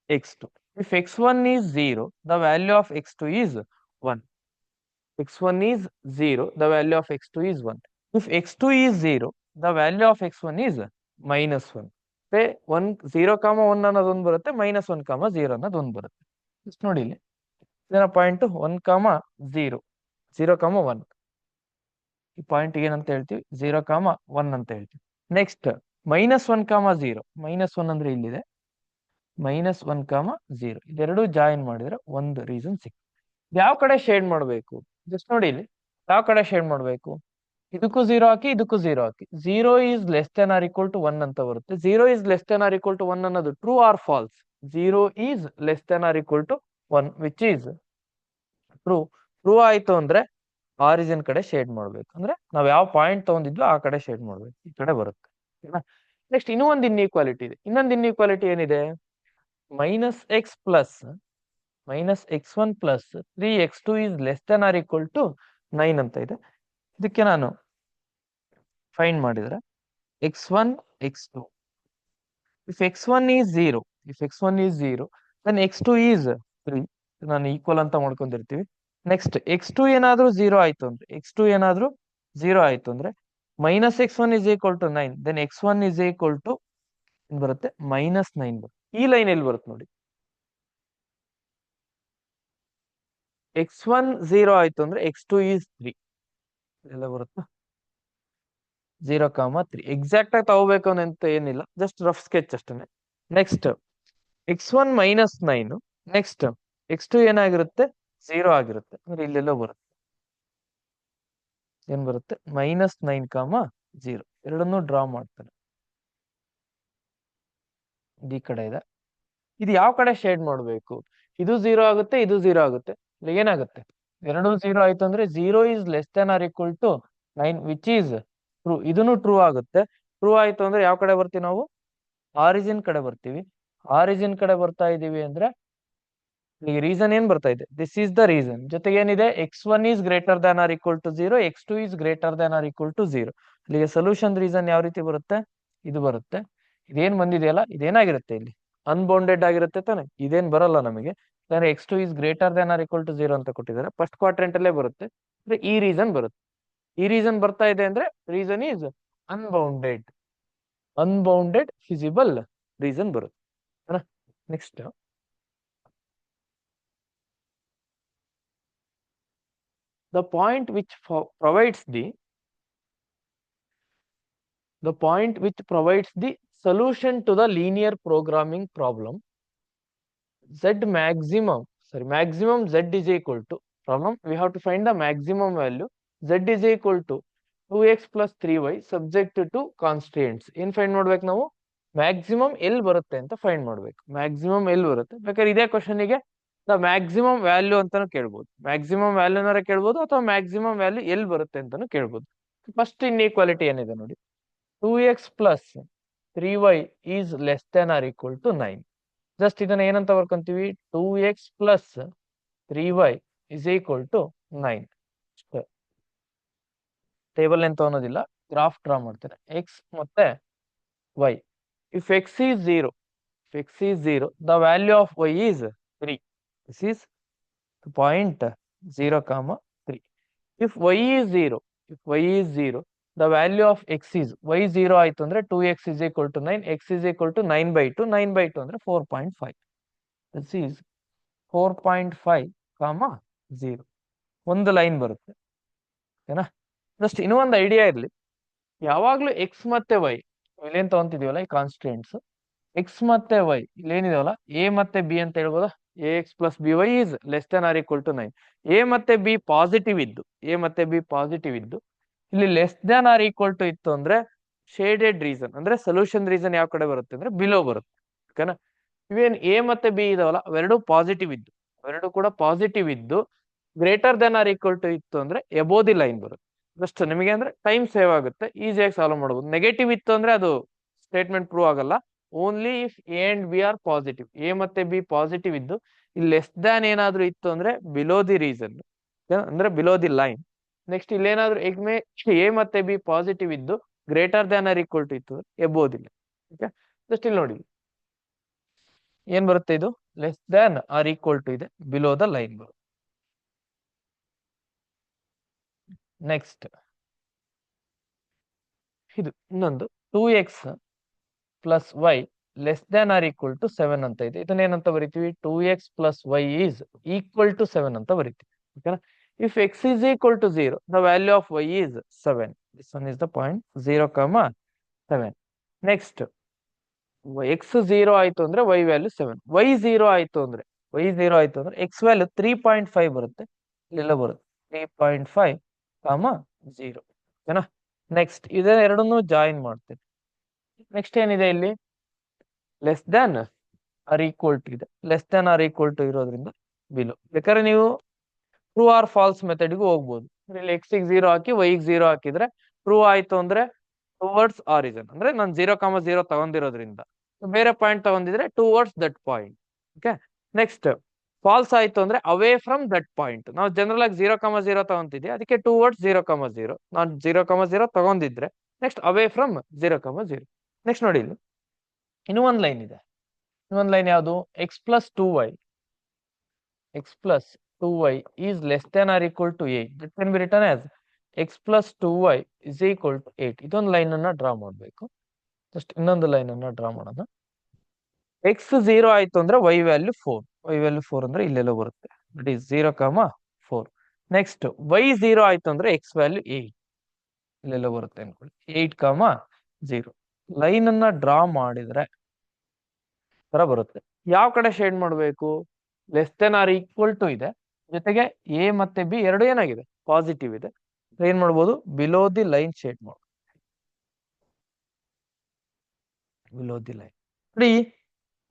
x2, if x1 is 0 the value of x2 is 1. x1 is 0, the value of x2 is 1. If x2 is 0, the value of x1 is minus 1. 1 0, 1 ಅನ್ನೋದೊಂದು ಬರುತ್ತೆ, ಮೈನಸ್ 1, 0 ಅನ್ನೋದೊಂದು ಬರುತ್ತೆ. ಇಷ್ಟು ನೋಡಿ ಇಲ್ಲಿ ಇದನ್ನ ಪಾಯಿಂಟ್ 1, 0, 0, 1. ಈ ಪಾಯಿಂಟ್ ಏನಂತ ಹೇಳ್ತೀವಿ, 0, 1 ಅಂತ ಹೇಳ್ತೀವಿ. ನೆಕ್ಸ್ಟ್ ಮೈನಸ್ 1, 0, ಮೈನಸ್ 1 ಅಂದ್ರೆ ಇಲ್ಲಿದೆ, ಮೈನಸ್ 1, 0 ಇದೆರಡು ಜಾಯಿನ್ ಮಾಡಿದ್ರೆ ಒಂದು ರೀಸನ್ ಸಿಕ್ತು. ಯಾವ ಕಡೆ ಶೇಡ್ ಮಾಡಬೇಕು ಜಸ್ಟ್ ನೋಡಿ ಇಲ್ಲಿ, ಯಾವ ಕಡೆ ಶೇಡ್ ಮಾಡಬೇಕು, ಇದಕ್ಕೂ 0 ಹಾಕಿ, ಇದಕ್ಕೂ 0 ಹಾಕಿ. 0 is less than or equal to 1 ಅಂತ ಬರುತ್ತೆ. 0 is less than or equal to 1 ಅನ್ನೋದು true or false? 0 is less than or equal to 1 which is true. True ಆಯ್ತು ಅಂದ್ರೆ ಆರಿಜಿನ್ ಕಡೆ ಶೇಡ್ ಮಾಡ್ಬೇಕು, ಅಂದ್ರೆ ನಾವ್ ಯಾವ ಪಾಯಿಂಟ್ ತಗೊಂಡಿದ್ವಿ ಆ ಕಡೆ ಶೇಡ್ ಮಾಡ್ಬೇಕು, ಈ ಕಡೆ ಬರುತ್ತೆ. ನೆಕ್ಸ್ಟ್ ಇನ್ನೂ ಒಂದು ಇನ್ಇಕ್ವಾಲಿಟಿ ಇದೆ. ಇನ್ನೊಂದು ಇನ್ಇಕ್ವಾಲಿಟಿ ಏನಿದೆ, minus x plus minus x1 plus 3x2 is less than or equal to 9 ಅಂತ ಇದೆ. ಇದಕ್ಕೆ ನಾನು ಫೈಂಡ್ ಮಾಡಿದ್ರೆ x1 x2, if x1 is 0, if x1 is 0 then x2 is 3, ನಾನು ಈಕ್ವಲ್ ಅಂತ ಮಾಡ್ಕೊಂಡಿರ್ತೀವಿ. ನೆಕ್ಸ್ಟ್ x2 ಏನಾದ್ರೂ 0 ಆಯ್ತು ಅಂದ್ರೆ, x2 ಏನಾದ್ರೂ 0 ಆಯ್ತು ಅಂದ್ರೆ minus x1 is equal to 9, then x1 is equal to ಬರುತ್ತೆ ಮೈನಸ್ 9 ಬರುತ್ತೆ. ಈ ಲೈನ್ ಎಲ್ಲಿ ಬರುತ್ತೆ ನೋಡಿ, x1 0 ಆಯ್ತು ಅಂದ್ರೆ x2 is 3 ಎಲ್ಲ ಬರುತ್ತಾ, 0, 3 ಎಕ್ಸಾಕ್ಟ್ ಆಗಿ ತಗೋಬೇಕು ಅಂತ ಏನಿಲ್ಲ, ಜಸ್ಟ್ ರಫ್ ಸ್ಕೆಚ್ ಅಷ್ಟೇ. Next x1 minus 9, next x2 ಏನಾಗಿರುತ್ತೆ 0 ಆಗಿರುತ್ತೆ, ಅಂದ್ರೆ ಇಲ್ಲೆಲ್ಲ ಬರುತ್ತೆ, ಏನ್ ಬರುತ್ತೆ ಮೈನಸ್ 9, 0 ಎರಡನ್ನೂ ಡ್ರಾ ಮಾಡ್ತಾನೆ. ಈ ಕಡೆ ಇದೆ, ಇದು ಯಾವ ಕಡೆ ಶೇಡ್ ಮಾಡಬೇಕು, ಇದು 0 ಆಗುತ್ತೆ, ಇದು 0 ಆಗುತ್ತೆ, ಇಲ್ಲಿ ಏನಾಗುತ್ತೆ ಎರಡು 0 ಆಯ್ತು ಅಂದ್ರೆ 0 is less than or equal to 9 which is true. ಇದನ್ನು ಟ್ರೂ ಆಗುತ್ತೆ. ಟ್ರೂ ಆಯ್ತು ಅಂದ್ರೆ ಯಾವ ಕಡೆ ಬರ್ತೀವಿ ನಾವು, ಆರಿಜಿನ್ ಕಡೆ ಬರ್ತೀವಿ. ಆರಿಜಿನ್ ಕಡೆ ಬರ್ತಾ ಇದೀವಿ ಅಂದ್ರೆ ಈ ರೀಸನ್ ಏನ್ ಬರ್ತಾ ಇದೆ, ದಿಸ್ ಈಸ್ ದ ರೀಸನ್. ಜೊತೆಗೆ ಏನಿದೆ, x1 is greater than or equal to 0, x2 is greater than or equal to 0. ಇಲ್ಲಿಗೆ ಸೊಲ್ಯೂಷನ್ ರೀಸನ್ ಯಾವ ರೀತಿ ಬರುತ್ತೆ, ಇದು ಬರುತ್ತೆ. ಇದೇನ್ ಬಂದಿದೆಯಲ್ಲ ಇದೇನಾಗಿರುತ್ತೆ ಇಲ್ಲಿ ಅನ್ಬೌಂಡೆಡ್ ಆಗಿರುತ್ತೆ ತಾನೆ, ಇದೇನ್ ಬರಲ್ಲ ನಮಗೆ. ಯಾಕಂದ್ರೆ x2 is greater than or equal to 0 ಅಂತ ಕೊಟ್ಟಿದ್ದಾರೆ, ಫಸ್ಟ್ ಕ್ವಾಡ್ರೆಂಟ್ ಅಲ್ಲೇ ಬರುತ್ತೆ. ಅಂದ್ರೆ ಈ ರೀಸನ್ ಬರುತ್ತೆ. ಈ ರೀಸನ್ ಬರ್ತಾ ಇದೆ ಅಂದ್ರೆ region is unbounded, unbounded feasible region ಬರುತ್ತೆ. Next the point which provides the solution to the linear programming problem maximum z is equal to, problem we have to find the maximum value, z is equal to 2x plus 3y subject to constraints. ಏನ್ ಫೈಂಡ್ ಮಾಡ್ಬೇಕು ನಾವು, ಮ್ಯಾಕ್ಸಿಮಮ್ ಎಲ್ಲಿ ಬರುತ್ತೆ ಅಂತ ಫೈಂಡ್ ಮಾಡ್ಬೇಕು. ಮ್ಯಾಕ್ಸಿಮಮ್ ಎಲ್ಲಿ ಬರುತ್ತೆ ಬೇಕಾದ್ರೆ ಇದೇ ಕ್ವಶನಿಗೆ ದ ಮ್ಯಾಕ್ಸಿಮಮ್ ವ್ಯಾಲ್ಯೂ ಅಂತಾನು ಕೇಳ್ಬೋದು, ಮ್ಯಾಕ್ಸಿಮಮ್ ವ್ಯಾಲ್ಯೂನಾರ ಕೇಳ್ಬೋದು, ಅಥವಾ ಮ್ಯಾಕ್ಸಿಮಮ್ ವ್ಯಾಲ್ಯೂ ಎಲ್ಲಿ ಬರುತ್ತೆ ಅಂತಾನು ಕೇಳ್ಬೋದು. ಫಸ್ಟ್ ಇನ್ಇಕ್ವಾಲಿಟಿ ಏನಿದೆ ನೋಡಿ, 2x plus 3y is less than or equal to 9. Just ಇದನ್ನ ಏನಂತ ಬರ್ಕೊಂತೀವಿ, 2x plus 3y is equal to 9. Table ಎಂತ ಅನ್ನೋದಿಲ್ಲ, ಗ್ರಾಫ್ ಡ್ರಾ ಮಾಡ್ತೇನೆ, x ಮತ್ತೆ y. If x is 0, the value of y is 3. This is the point 0, 3. If y is 0, the value of x is, y 0 ಆಯ್ತು ಅಂದ್ರೆ 2x is equal to 9, x is equal to 9/2, 9/2 ಅಂದ್ರೆ 4.5. This is 4.5, 0. ಒಂದು ಲೈನ್ ಬರುತ್ತೆ, ಓಕೆನಾ. ಜಸ್ಟ್ ಇನ್ನೂ ಒಂದು ಐಡಿಯಾ ಇರಲಿ, ಯಾವಾಗ್ಲೂ ಎಕ್ಸ್ ಮತ್ತೆ ವೈ ಇಲ್ಲೇನ್ ತಗೊಂತಿದೀವಲ್ಲ ಈ ಕಾನ್ಸ್ಟೆಂಟ್ಸ್, ಎಕ್ಸ್ ಮತ್ತೆ ವೈ ಇಲ್ಲೇನಿದಾವಲ್ಲ ಎ ಮತ್ತೆ ಬಿ ಅಂತ ಹೇಳ್ಬೋದಾ, ax plus by is less than or equal to 9. a ಮತ್ತೆ b ಪಾಸಿಟಿವ್ ಇದ್ದು ಇಲ್ಲಿ less than or equal to ಇತ್ತು ಅಂದ್ರೆ ಶೇಡೆಡ್ ರೀಸನ್, ಅಂದ್ರೆ ಸೊಲ್ಯೂಷನ್ ರೀಸನ್ ಯಾವ ಕಡೆ ಬರುತ್ತೆ ಅಂದ್ರೆ ಬಿಲೋ ಬರುತ್ತೆ, ಓಕೆನಾ. ಇವೇನ್ ಎ ಮತ್ತೆ ಬಿ ಇದಾವಲ್ಲ ಅವೆರಡು ಕೂಡ ಪಾಸಿಟಿವ್ ಇದ್ದು greater than or equal to ಇತ್ತು ಅಂದ್ರೆ ಎಬೋ ದಿ ಲೈನ್ ಬರುತ್ತೆ. ಜಸ್ಟ್ ನಿಮಗೆ ಅಂದ್ರೆ ಟೈಮ್ ಸೇವ್ ಆಗುತ್ತೆ, ಈಸಿಯಾಗಿ ಸಾಲ್ವ್ ಮಾಡಬಹುದು. ನೆಗೆಟಿವ್ ಇತ್ತು ಅಂದ್ರೆ ಅದು ಸ್ಟೇಟ್ಮೆಂಟ್ ಪ್ರೂವ್ ಆಗಲ್ಲ, only if A and B are positive. A ಮತ್ತೆ ಬಿ ಪಾಸಿಟಿವ್ ಇದ್ದು ಇಲ್ಲಿ ಲೆಸ್ ದ್ಯಾನ್ ಏನಾದ್ರು ಇತ್ತು ಅಂದ್ರೆ ಬಿಲೋ ದಿ ರೀಸನ್, ಅಂದ್ರೆ ಬಿಲೋ ದಿ ಲೈನ್. ನೆಕ್ಸ್ಟ್ ಇಲ್ಲೇನಾದ್ರು ಎ ಮತ್ತೆ ಬಿ ಪಾಸಿಟಿವ್ ಇದ್ದು greater than or equal to ಇತ್ತು ಎಬೋದಿಲ್ಲ. ಓಕೆ, ಜಸ್ಟ್ ಇಲ್ಲಿ ನೋಡಿ ಏನ್ ಬರುತ್ತೆ, ಇದು less than or equal to ಇದೆ, ಬಿಲೋ ದ ಲೈನ್ ಬರುತ್ತೆ. ನೆಕ್ಸ್ಟ್ ಇದು ಇನ್ನೊಂದು 2x plus y less than or equal to 7 ಅಂತ ಇದೆ. ಇದನ್ನೇನಂತ ಬರಿತೀವಿ, 2x plus y is equal to 7 ಅಂತ ಬರಿತೀವಿ. ಓಕೆನಾ. If x is equal to 0, the value of y is 7. This one is the point 0, 7. Next x 0 ಆಯ್ತು ಅಂದ್ರೆ y ವ್ಯಾಲ್ಯೂ 7, y 0 ಆಯ್ತು ಅಂದ್ರೆ x ವ್ಯಾಲ್ಯೂ 3.5 ಬರುತ್ತೆ, ಇಲ್ಲೆಲ್ಲ ಬರುತ್ತೆ 3.5, 0. ಓಕೆನಾ. ನೆಕ್ಸ್ಟ್ ಇದನ್ನ ಎರಡನ್ನೂ ಜಾಯಿನ್ ಮಾಡ್ತೇನೆ. ನೆಕ್ಸ್ಟ್ ಏನಿದೆ ಇಲ್ಲಿ, less than or equal to ಇದೆ, less than or equal to ಇರೋದ್ರಿಂದ ಬಿಲೋ. ಬೇಕಾದ್ರೆ ನೀವು ಟ್ರೂ ಆರ್ ಫಾಲ್ಸ್ ಮೆಥಡ್ಗೂ ಹೋಗ್ಬೋದು. ಇಲ್ಲಿ x ಗೆ 0 ಹಾಕಿ y ಗೆ 0 ಹಾಕಿದ್ರೆ ಟ್ರೂ ಆಯ್ತು ಅಂದ್ರೆ ಟುವರ್ಡ್ಸ್ ಆರಿಜಿನ್, ಅಂದ್ರೆ ನಾನು 0,0 ತಗೊಂಡಿರೋದ್ರಿಂದ. ಬೇರೆ ಪಾಯಿಂಟ್ ತಗೊಂಡಿದ್ರೆ towards that point. Okay. Next false ಆಯ್ತು ಅಂದ್ರೆ ಅವೇ ಫ್ರಮ್ ದಟ್ ಪಾಯಿಂಟ್. ನಾವು ಜನರಲ್ ಆಗಿ 0,0 ತಗೊಂತಿದ್ವಿ, ಅದಕ್ಕೆ ಟುವರ್ಡ್ಸ್ 0,0. ನಾನು 0,0 ತಗೊಂಡಿದ್ರೆ ನೆಕ್ಸ್ಟ್ ಅವೇ ಫ್ರಮ್ 0,0. ನೆಕ್ಸ್ಟ್ ನೋಡಿ ಇಲ್ಲಿ ಇನ್ನೂ ಒಂದು ಲೈನ್ ಇದೆ. ಇನ್ನೊಂದು ಲೈನ್ ಯಾವುದು, x plus 2y is less than or equal to 8. That can be written as x plus 2y is equal to 8. ಇದೊಂದು ಲೈನ್ ಅನ್ನ ಡ್ರಾ ಮಾಡಬೇಕು. ಜಸ್ಟ್ ಇನ್ನೊಂದು ಲೈನ್ ಅನ್ನ ಡ್ರಾ ಮಾಡೋಣ. x 0 ಆಯ್ತು ಅಂದ್ರೆ y ವ್ಯಾಲ್ಯೂ 4 ಅಂದ್ರೆ ಇಲ್ಲೆಲ್ಲೋ ಬರುತ್ತೆ, ದಟ್ ಈಸ್ 0,4. ನೆಕ್ಸ್ಟ್ y 0 ಆಯ್ತು ಅಂದ್ರೆ x ವ್ಯಾಲ್ಯೂ 8, ಇಲ್ಲೆಲ್ಲೋ ಬರುತ್ತೆ ಅನ್ಕೊಳ್ಳಿ 8,0. ಲೈನ್ ಅನ್ನ ಡ್ರಾ ಮಾಡಿದ್ರೆ ತರ ಬರುತ್ತೆ. ಯಾವ ಕಡೆ ಶೇಡ್ ಮಾಡಬೇಕು, less than or equal to ಇದೆ, ಜೊತೆಗೆ ಎ ಮತ್ತೆ ಬಿ ಎರಡು ಏನಾಗಿದೆ, ಪಾಸಿಟಿವ್ ಇದೆ. ಏನ್ ಮಾಡ್ಬೋದು, ಬಿಲೋ ದಿ ಲೈನ್ ಶೇಡ್ ಮಾಡ್ಬೋದು. ಬಿಲೋ ದಿ ಲೈನ್ ನೋಡಿ,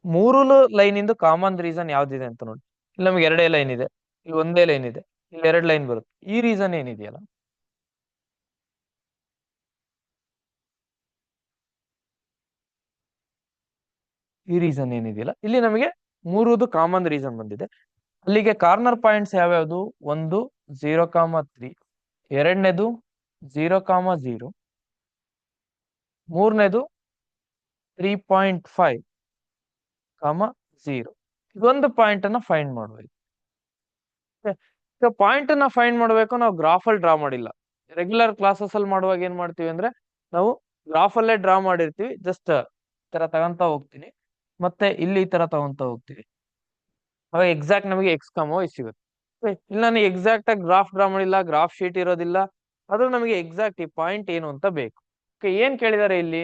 ಮೂರು ಲೈನ್ ಇಂದು ಕಾಮನ್ ರೀಸನ್ ಯಾವ್ದಿದೆ ಅಂತ ನೋಡಿ. ಇಲ್ಲಿ ನಮ್ಗೆ ಎರಡೇ ಲೈನ್ ಇದೆ, ಇಲ್ಲಿ ಒಂದೇ ಲೈನ್ ಇದೆ, ಇಲ್ಲಿ ಎರಡು ಲೈನ್ ಬರುತ್ತೆ. ಈ ರೀಸನ್ ಏನಿದೆಯಲ್ಲ, ಇಲ್ಲಿ ನಮಗೆ ಮೂರುದು ಕಾಮನ್ ರೀಸನ್ ಬಂದಿದೆ. ಅಲ್ಲಿಗೆ ಕಾರ್ನರ್ ಪಾಯಿಂಟ್ಸ್ ಯಾವ್ಯಾವುದು, ಒಂದು 0,3, ಎರಡನೇದು 0,0, ಮೂರನೇದು 3.5, 0. ಇದೊಂದು ಪಾಯಿಂಟ್ ಅನ್ನ ಫೈಂಡ್ ಮಾಡಬೇಕು. ಪಾಯಿಂಟ್ ಅನ್ನ ಫೈಂಡ್ ಮಾಡಬೇಕು, ನಾವು ಗ್ರಾಫ್ ಅಲ್ಲಿ ಡ್ರಾ ಮಾಡಿಲ್ಲ. ರೆಗ್ಯುಲರ್ ಕ್ಲಾಸಸ್ ಅಲ್ಲಿ ಮಾಡುವಾಗ ಏನ್ ಮಾಡ್ತೀವಿ ಅಂದ್ರೆ ನಾವು ಗ್ರಾಫ್ ಅಲ್ಲೇ ಡ್ರಾ ಮಾಡಿರ್ತೀವಿ. ಜಸ್ಟ್ ಈ ತರ ತಗೊಂತ ಹೋಗ್ತೀನಿ, ಮತ್ತೆ ಇಲ್ಲಿ ಈ ತರ ತಗೊಂತ ಹೋಗ್ತೀವಿ, ಅವಾಗ ಎಕ್ಸಾಕ್ಟ್ ನಮಗೆ x, y ಸಿಗುತ್ತೆ. ಇಲ್ಲಿ ನಾನು ಎಕ್ಸಾಕ್ಟ್ ಆಗಿ ಗ್ರಾಫ್ ಡ್ರಾ ಮಾಡಿಲ್ಲ, ಗ್ರಾಫ್ ಶೀಟ್ ಇರೋದಿಲ್ಲ, ಅದು ನಮಗೆ ಎಕ್ಸಾಕ್ಟ್ ಈ ಪಾಯಿಂಟ್ ಏನು ಅಂತ ಬೇಕು. ಏನ್ ಕೇಳಿದಾರೆ ಇಲ್ಲಿ,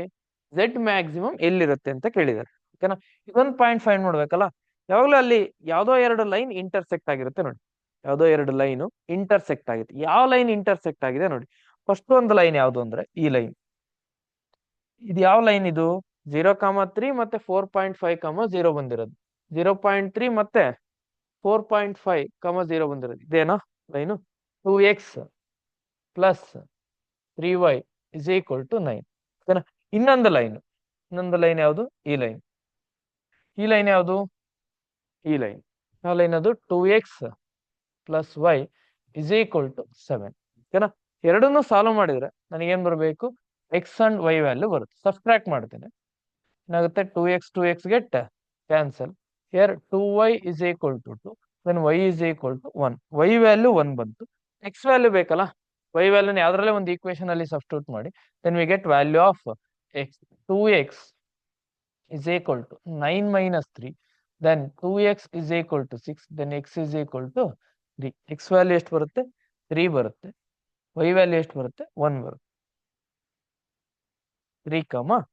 z ಮ್ಯಾಕ್ಸಿಮಮ್ ಎಲ್ಲಿರುತ್ತೆ ಅಂತ ಕೇಳಿದಾರೆ. ಓಕೆನಾ. ಇದೊಂದು ಪಾಯಿಂಟ್ ಫೈಂಡ್ ಮಾಡ್ಬೇಕಲ್ಲ. ಯಾವಾಗಲೂ ಅಲ್ಲಿ ಯಾವ್ದೋ ಎರಡು ಲೈನ್ ಇಂಟರ್ಸೆಕ್ಟ್ ಆಗಿರುತ್ತೆ ನೋಡಿ, ಯಾವ್ದೋ ಎರಡು ಲೈನ್ ಇಂಟರ್ಸೆಕ್ಟ್ ಆಗಿದೆ. ಯಾವ ಲೈನ್ ಇಂಟರ್ಸೆಕ್ಟ್ ಆಗಿದೆ ನೋಡಿ. ಫಸ್ಟ್ ಒಂದು ಲೈನ್ ಯಾವ್ದು ಅಂದ್ರೆ ಈ ಲೈನ್. ಇದು ಯಾವ ಲೈನ್ ಇದು, 0,3 ಮತ್ತೆ 4.5, 0 ಬಂದಿರೋದು. 0.3 ಮತ್ತೆ 4.5, 0 ಬಂದಿರೋದು ಇದೇನಾ line. 2x plus 3y is equal to 9. ಇನ್ನೊಂದು ಲೈನ್ ಯಾವುದು, ಈ ಲೈನ್ ಯಾವುದು, ಯಾವ ಲೈನ್ ಅದು, 2x plus y is equal to 7. ಓಕೆನಾ. ಎರಡನ್ನೂ ಸಾಲ್ವ್ ಮಾಡಿದ್ರೆ ನನಗೇನ್ ಬರಬೇಕು, x ಅಂಡ್ y ವ್ಯಾಲ್ಯೂ ಬರುತ್ತೆ. ಸಬ್ಸ್ಟ್ರಾಕ್ಟ್ ಮಾಡ್ತೇನೆ, ಏನಾಗುತ್ತೆ, 2x get cancel. here 2y is equal to 2, then y is equal to 1. y value 1 ಬಂತು. x ವ್ಯಾಲ್ಯೂ ಬೇಕಲ್ಲ, y ವ್ಯಾಲ್ಯೂನ ಯಾವ್ದ್ರಲ್ಲೇ ಒಂದು ಈಕ್ವೇಶನ್ ಅಲ್ಲಿ ಸಬ್ಸ್ಟಿಟ್ಯೂಟ್ ಮಾಡಿ, then we get value of x. 2x is equal to 9 minus 3, then 2x is equal to 6, then x is equal to 3. x value ಎಷ್ಟು ಬರುತ್ತೆ, 3 ಬರುತ್ತೆ. y ವ್ಯಾಲ್ಯೂ ಎಷ್ಟು ಬರುತ್ತೆ, 1 ಬರುತ್ತೆ. 3,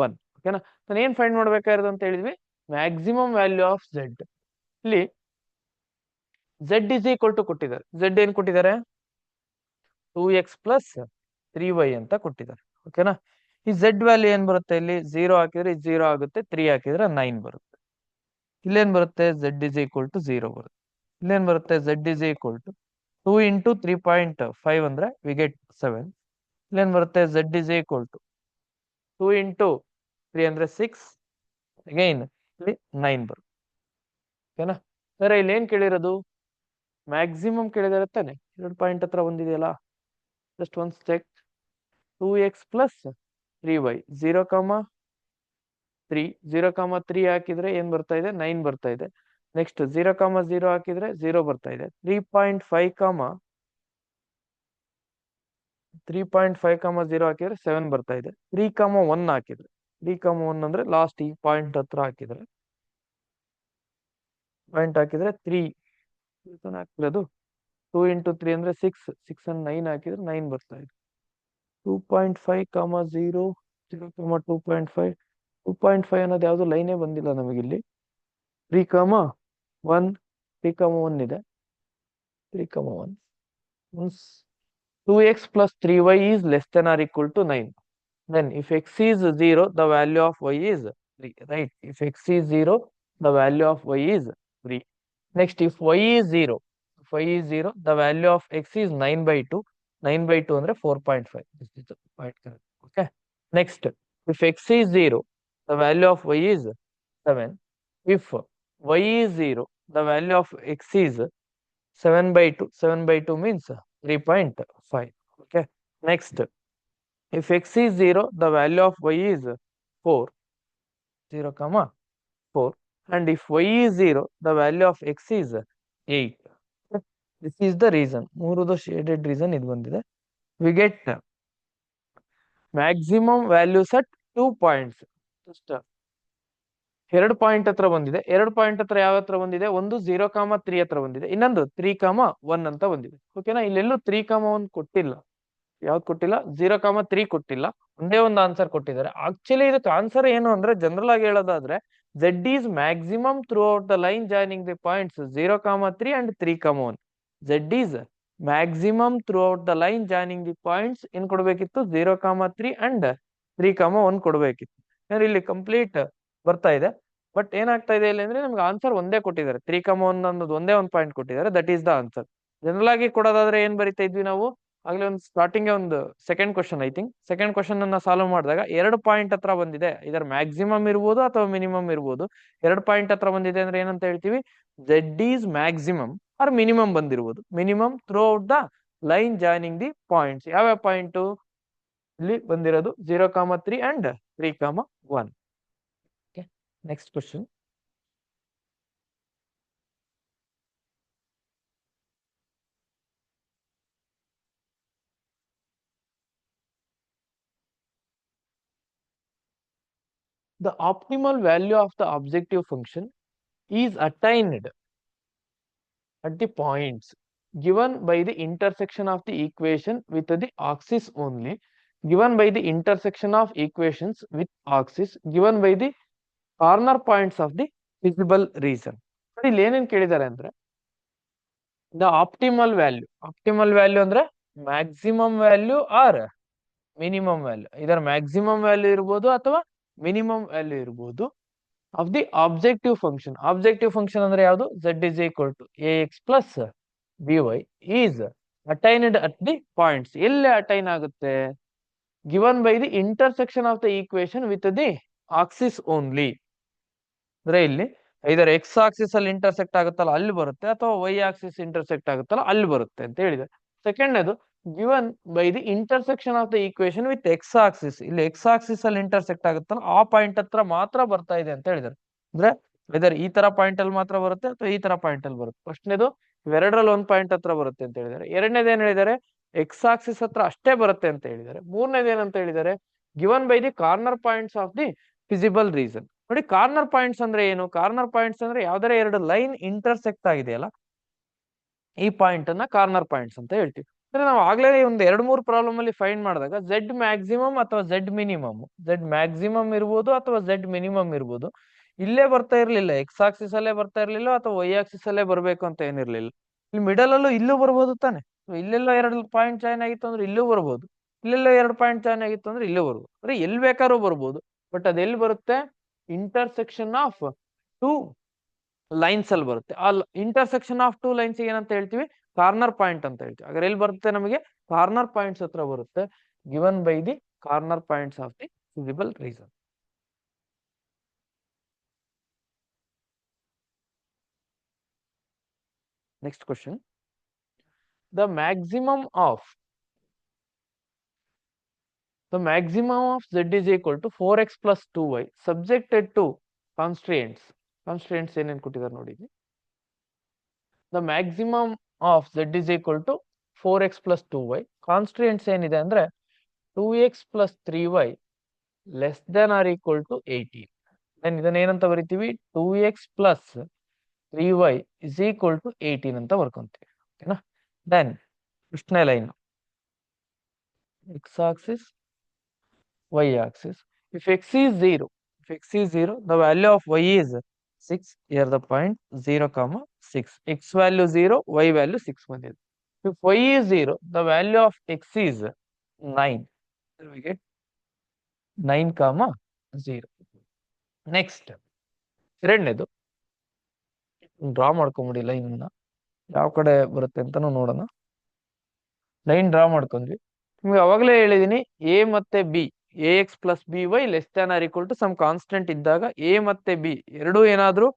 1. ಓಕೆನಾ. ನಾನು ಏನ್ ಫೈಂಡ್ ಮಾಡ್ಬೇಕಾಗಿರೋದು ಅಂತ ಹೇಳಿದ್ವಿ, ಮ್ಯಾಕ್ಸಿಮಮ್ ವ್ಯಾಲ್ಯೂ ಆಫ್ z. ಇಲ್ಲಿ z ಇಸ್ ಈಕ್ವಲ್ ಟು ಕೊಟ್ಟಿದ್ದಾರೆ. z ಏನ್ ಕೊಟ್ಟಿದ್ದಾರೆ, 2x ಪ್ಲಸ್ 3y ಅಂತ ಕೊಟ್ಟಿದ್ದಾರೆ. ಓಕೆನಾ. ಈ z ವ್ಯಾಲ್ಯೂ ಏನ್ ಬರುತ್ತೆ, ಇಲ್ಲಿ 0 ಹಾಕಿದ್ರೆ 0 ಆಗುತ್ತೆ, 3 ಹಾಕಿದ್ರೆ 9 ಬರುತ್ತೆ. ಇಲ್ಲೇನ್ ಬರುತ್ತೆ, z ಇಸ್ ಈಕ್ವಲ್ ಟು 0 ಬರುತ್ತೆ. ಇಲ್ಲೇನ್ ಬರುತ್ತೆ, z is equal to 2 into 3.5 ಅಂದ್ರೆ ವಿ ಗೆಟ್ 7. ಇಲ್ಲೇನ್ ಬರುತ್ತೆ, z is equal to 2 into 3 ಅಂದ್ರೆ 6, ಅಗೈನ್ ಇಲ್ಲಿ 9 ಬರುತ್ತೆ. ಓಕೆನಾ ಸರ್ ಇಲ್ಲಿ ಏನ್ ಕೇಳಿರೋದು ಮ್ಯಾಕ್ಸಿಮಮ್ ಕೇಳಿದಾರೆ ತಾನೆ 2 ಪಾಯಿಂಟ್ ಹತ್ರ ಬಂದಿದೆಯಲ್ಲ just once check 2x plus 3y 0,3 0,3 ಹಾಕಿದ್ರೆ ಏನ್ ಬರ್ತಾ ಇದೆ 9 ಬರ್ತಾ ಇದೆ. ನೆಕ್ಸ್ಟ್ 0,0 ಹಾಕಿದ್ರೆ 0 ಬರ್ತಾ ಇದೆ. 3.5 ಹಾಕಿದ್ರೆ 7 ಬರ್ತಾ ಇದೆ. 3,1 ಹಾಕಿದ್ರೆ 3,1 ಅಂದ್ರೆ ಲಾಸ್ಟ್ ಈ ಪಾಯಿಂಟ್ ಹತ್ರ ಹಾಕಿದ್ರೆ 3 ಹಾಕಿರೋದು 2 ಇಂಟು 3 ಅಂದ್ರೆ 6 ಅನ್ನು 9 ಹಾಕಿದ್ರೆ 9 ಬರ್ತಾ ಇದೆ. 2.5, 0 2.5 2.5 ಅನ್ನೋದು ಯಾವ್ದು ಲೈನೇ ಬಂದಿಲ್ಲ ನಮಗಿಲ್ಲಿ. 3,1 3,1 ಇದೆ. 3,1 2x plus 3y is less than or equal to 9. Then if x is 0, the value of y is 3, right? If x is 0, the value of y is 3. Next, if y is 0, the value of x is 9/2. 9/2 ಅಂದ್ರೆ 4.5. This is the point correct. Okay. Next, if x is 0, the value of y is 7. If y is 0, the value of x is 7/2. 7/2 means 3.5. Okay. Next, if x is 0, the value of y is 4. 0,4. And if y is 0, the value of x is 8. This is the reason. ಮೂರುದು shaded reason ಇದು ಬಂದಿದೆ. We get maximum values at 2 points. Just 2 point ಹತ್ರ ಬಂದಿದೆ. 2 ಪಾಯಿಂಟ್ ಹತ್ರ ಯಾವ ಹತ್ರ ಬಂದಿದೆ ಒಂದು 0,3 ಹತ್ರ ಬಂದಿದೆ. ಇನ್ನೊಂದು 3,1 ಅಂತ ಬಂದಿದೆ. ಓಕೆನಾ ಇಲ್ಲೆಲ್ಲೂ 3,1 ಕೊಟ್ಟಿಲ್ಲ. ಯಾವ್ದು ಕೊಟ್ಟಿಲ್ಲ 0,3 ಕೊಟ್ಟಿಲ್ಲ. ಒಂದೇ ಒಂದು ಆನ್ಸರ್ ಕೊಟ್ಟಿದ್ದಾರೆ. ಆಕ್ಚುಲಿ ಇದಕ್ಕೆ ಆನ್ಸರ್ ಏನು ಅಂದ್ರೆ ಜನರಲ್ ಆಗಿ ಹೇಳೋದಾದ್ರೆ z is maximum throughout the line joining the points 0,3 and 3,1. z is maximum throughout the line joining the points ಏನ್ ಕೊಡ್ಬೇಕಿತ್ತು 0,3 and 3,1 ಕೊಡ್ಬೇಕಿತ್ತು. ಇಲ್ಲಿ ಕಂಪ್ಲೀಟ್ ಬರ್ತಾ ಇದೆ. ಬಟ್ ಏನಾಗ್ತಾ ಇದೆ ಇಲ್ಲಿ ಅಂದ್ರೆ ನಮ್ಗೆ ಆನ್ಸರ್ ಒಂದೇ ಕೊಟ್ಟಿದ್ದಾರೆ. 3,1 ಅನ್ನೋದು ಒಂದೇ ಒಂದು ಪಾಯಿಂಟ್ ಕೊಟ್ಟಿದ್ದಾರೆ. That is the answer. General ಆಗಿ ಕೊಡೋದಾದ್ರೆ ಏನ್ ಬರಿತಾ ಇದ್ವಿ ನಾವು ಆಗ್ಲೇ ಒಂದು ಸ್ಟಾರ್ಟಿಂಗ್ ಒಂದು second question I think second question ಅನ್ನ ಸಾಲ್ವ್ ಮಾಡಿದಾಗ 2 ಪಾಯಿಂಟ್ ಹತ್ರ ಬಂದಿದೆ ಇದರ ಮ್ಯಾಕ್ಸಿಮಮ್ ಇರ್ಬೋದು ಅಥವಾ ಮಿನಿಮಮ್ ಇರ್ಬೋದು. 2 ಪಾಯಿಂಟ್ ಹತ್ರ ಬಂದಿದೆ ಅಂದ್ರೆ ಏನಂತ ಹೇಳ್ತೀವಿ z is maximum or minimum ಬಂದಿರ್ಬೋದು. Minimum throughout the line joining the points. ಯಾವ್ಯಾವ ಪಾಯಿಂಟ್ ಇಲ್ಲಿ ಬಂದಿರೋದು 0,3 and 3,1. Next question. The optimal value of the objective function is attained at the points given by the intersection of the equation with the axis only. Given by the intersection of equations with axis given by the corner points of the visible region. ಇಲ್ಲಿ ಏನೇನ್ ಕೇಳಿದ್ದಾರೆ ಅಂದ್ರೆ the optimal value ಅಂದ್ರೆ maximum value or minimum value. ಇದರ ಮ್ಯಾಕ್ಸಿಮಮ್ ವ್ಯಾಲ್ಯೂ ಇರ್ಬೋದು ಅಥವಾ ಮಿನಿಮಮ್ ವ್ಯಾಲ್ಯೂ ಇರ್ಬೋದು of the objective function. Objective function ಅಂದ್ರೆ ಯಾವುದು z is equal to ax plus by is attained at the points. ಎಲ್ಲಿ ಅಟೈನ್ ಆಗುತ್ತೆ given by the intersection of the equation with the axis only. ಅಂದ್ರೆ ಇಲ್ಲಿ ಇದರ ಎಕ್ಸ್ ಆಕ್ಸಿಸ್ ಅಲ್ಲಿ ಇಂಟರ್ಸೆಕ್ಟ್ ಆಗುತ್ತಲ್ಲ ಅಲ್ಲಿ ಬರುತ್ತೆ ಅಥವಾ ವೈ ಆಕ್ಸಿಸ್ ಇಂಟರ್ಸೆಕ್ಟ್ ಆಗುತ್ತಲ್ಲ ಅಲ್ಲಿ ಬರುತ್ತೆ ಅಂತ ಹೇಳಿದೆ. ಸೆಕೆಂಡ್ ಅದು given by the intersection of the equation with X Axis. ಇಲ್ಲಿ ಎಕ್ಸ್ ಆಕ್ಸಿಸ್ ಅಲ್ಲಿ ಇಂಟರ್ಸೆಕ್ಟ್ ಆಗುತ್ತಲ್ಲ ಆ ಪಾಯಿಂಟ್ ಹತ್ರ ಮಾತ್ರ ಬರ್ತಾ ಇದೆ ಅಂತ ಹೇಳಿದ್ದಾರೆ. ಅಂದ್ರೆ ವೆದರ್ ಈ ತರ ಪಾಯಿಂಟ್ ಅಲ್ಲಿ ಮಾತ್ರ ಬರುತ್ತೆ ಅಥವಾ ಈ ತರ ಪಾಯಿಂಟ್ ಅಲ್ಲಿ ಬರುತ್ತೆ. ಫಸ್ಟ್ನೇದು ಇವೆರಡರಲ್ಲಿ ಒಂದು ಪಾಯಿಂಟ್ ಹತ್ರ ಬರುತ್ತೆ ಅಂತ ಹೇಳಿದ್ದಾರೆ. ಎರಡನೇದು ಏನ್ ಹೇಳಿದ್ದಾರೆ ಎಕ್ಸ್ ಆಕ್ಸಿಸ್ ಹತ್ರ ಅಷ್ಟೇ ಬರುತ್ತೆ ಅಂತ ಹೇಳಿದ್ದಾರೆ. ಮೂರನೇದು ಏನಂತ ಹೇಳಿದ್ದಾರೆ given by the corner points of the feasible reason. ನೋಡಿ ಕಾರ್ನರ್ ಪಾಯಿಂಟ್ಸ್ ಅಂದ್ರೆ ಏನು ಕಾರ್ನರ್ ಪಾಯಿಂಟ್ಸ್ ಅಂದ್ರೆ ಯಾವ್ದಾರ ಎರಡು ಲೈನ್ ಇಂಟರ್ಸೆಕ್ಟ್ ಆಗಿದೆಯಲ್ಲ ಈ ಪಾಯಿಂಟ್ ಅನ್ನ ಕಾರ್ನರ್ ಪಾಯಿಂಟ್ಸ್ ಅಂತ ಹೇಳ್ತೀವಿ. ಅಂದ್ರೆ ನಾವು ಆಗ್ಲೇ ಒಂದು 2-3 ಪ್ರಾಬ್ಲಮ್ ಅಲ್ಲಿ ಫೈಂಡ್ ಮಾಡಿದಾಗ z ಮ್ಯಾಕ್ಸಿಮಮ್ ಅಥವಾ z ಮಿನಿಮಮ್ ಇರ್ಬೋದು ಅಥವಾ z ಮಿನಿಮಮ್ ಇರ್ಬೋದು. ಇಲ್ಲೇ ಬರ್ತಾ ಇರ್ಲಿಲ್ಲ ಎಕ್ಸ್ ಆಕ್ಸಿಸ್ ಅಲ್ಲೇ ಬರ್ತಾ ಇರ್ಲಿಲ್ಲ ಅಥವಾ ವೈ ಆಕ್ಸಿಸ್ ಅಲ್ಲೇ ಬರ್ಬೇಕು ಅಂತ ಏನಿರ್ಲಿಲ್ಲ. ಇಲ್ಲಿ ಮಿಡಲ್ ಅಲ್ಲೂ ಇಲ್ಲೂ ಬರ್ಬೋದು ತಾನೆ. ಇಲ್ಲೆಲ್ಲ 2 ಪಾಯಿಂಟ್ ಜಾಯ್ನ್ ಆಗಿತ್ತು ಅಂದ್ರೆ ಇಲ್ಲೂ ಬರ್ಬೋದು. ಇಲ್ಲೆಲ್ಲ 2 ಪಾಯಿಂಟ್ ಜಾಯ್ನ್ ಆಗಿತ್ತು ಅಂದ್ರೆ ಇಲ್ಲೂ ಬರ್ಬೋದು. ಅಂದ್ರೆ ಎಲ್ಲಿ ಬೇಕಾದ್ರೂ ಬರ್ಬೋದು. ಬಟ್ ಅದೆಲ್ಲಿ ಬರುತ್ತೆ ಇಂಟರ್ಸೆಕ್ಷನ್ ಆಫ್ 2 ಲೈನ್ಸ್ ಅಲ್ಲಿ ಬರುತ್ತೆ. ಆ ಇಂಟರ್ಸೆಕ್ಷನ್ ಆಫ್ 2 ಲೈನ್ಸ್ ಏನಂತ ಹೇಳ್ತೀವಿ ಕಾರ್ನರ್ ಪಾಯಿಂಟ್ ಅಂತ ಹೇಳ್ತೀವಿ. ಹಾಗಾದ್ರೆ ಎಲ್ಲಿ ಬರುತ್ತೆ ನಮಗೆ ಕಾರ್ನರ್ ಪಾಯಿಂಟ್ಸ್ ಹತ್ರ ಬರುತ್ತೆ given by the corner points of the visible reason. Next question. The maximum of z is equal to 4x plus 2y subjected to constraints. Constraints ಏನೇನು ಕೊಟ್ಟಿದ್ದಾರೆ ನೋಡಿ. The maximum of z is equal to 4x plus 2y. Constraints ಏನಿದೆ ಅಂದ್ರೆ 2x plus 3y less than or equal to 18. then ಇದನ್ನ ಏನಂತ ಬರಿತೀವಿ, 2x plus 3y is equal to 18 ಅಂತ ಬರ್ಕೊಂತೀವಿ. ಓಕೆನಾ. ದೆನ್ ಕೃಷ್ಣ line x axis y axis. If x is 0, the value of y is 6. Here the point 0 comma 6. X value 0, y value 6 ಬಂದಿದೆ. If y is 0, the value of x is 9. Then we get 9 comma 0. Next ಎರಡನೇದು ಡ್ರಾ ಮಾಡ್ಕೊಂಬಿಡಿ ಲೈನ್ ಅನ್ನ, ಯಾವ ಕಡೆ ಬರುತ್ತೆ ಅಂತಾನು ನೋಡೋಣ. ಲೈನ್ ಡ್ರಾ ಮಾಡ್ಕೊಂಡ್ವಿ. ನಿಮ್ಗೆ ಅವಾಗಲೇ ಹೇಳಿದೀನಿ, ಎ ಮತ್ತೆ b, a x plus b y less than or equal to some constant ಇದ್ದಾಗ ಎ ಮತ್ತೆ ಬಿ ಎರಡೂ ಏನಾದ್ರೂ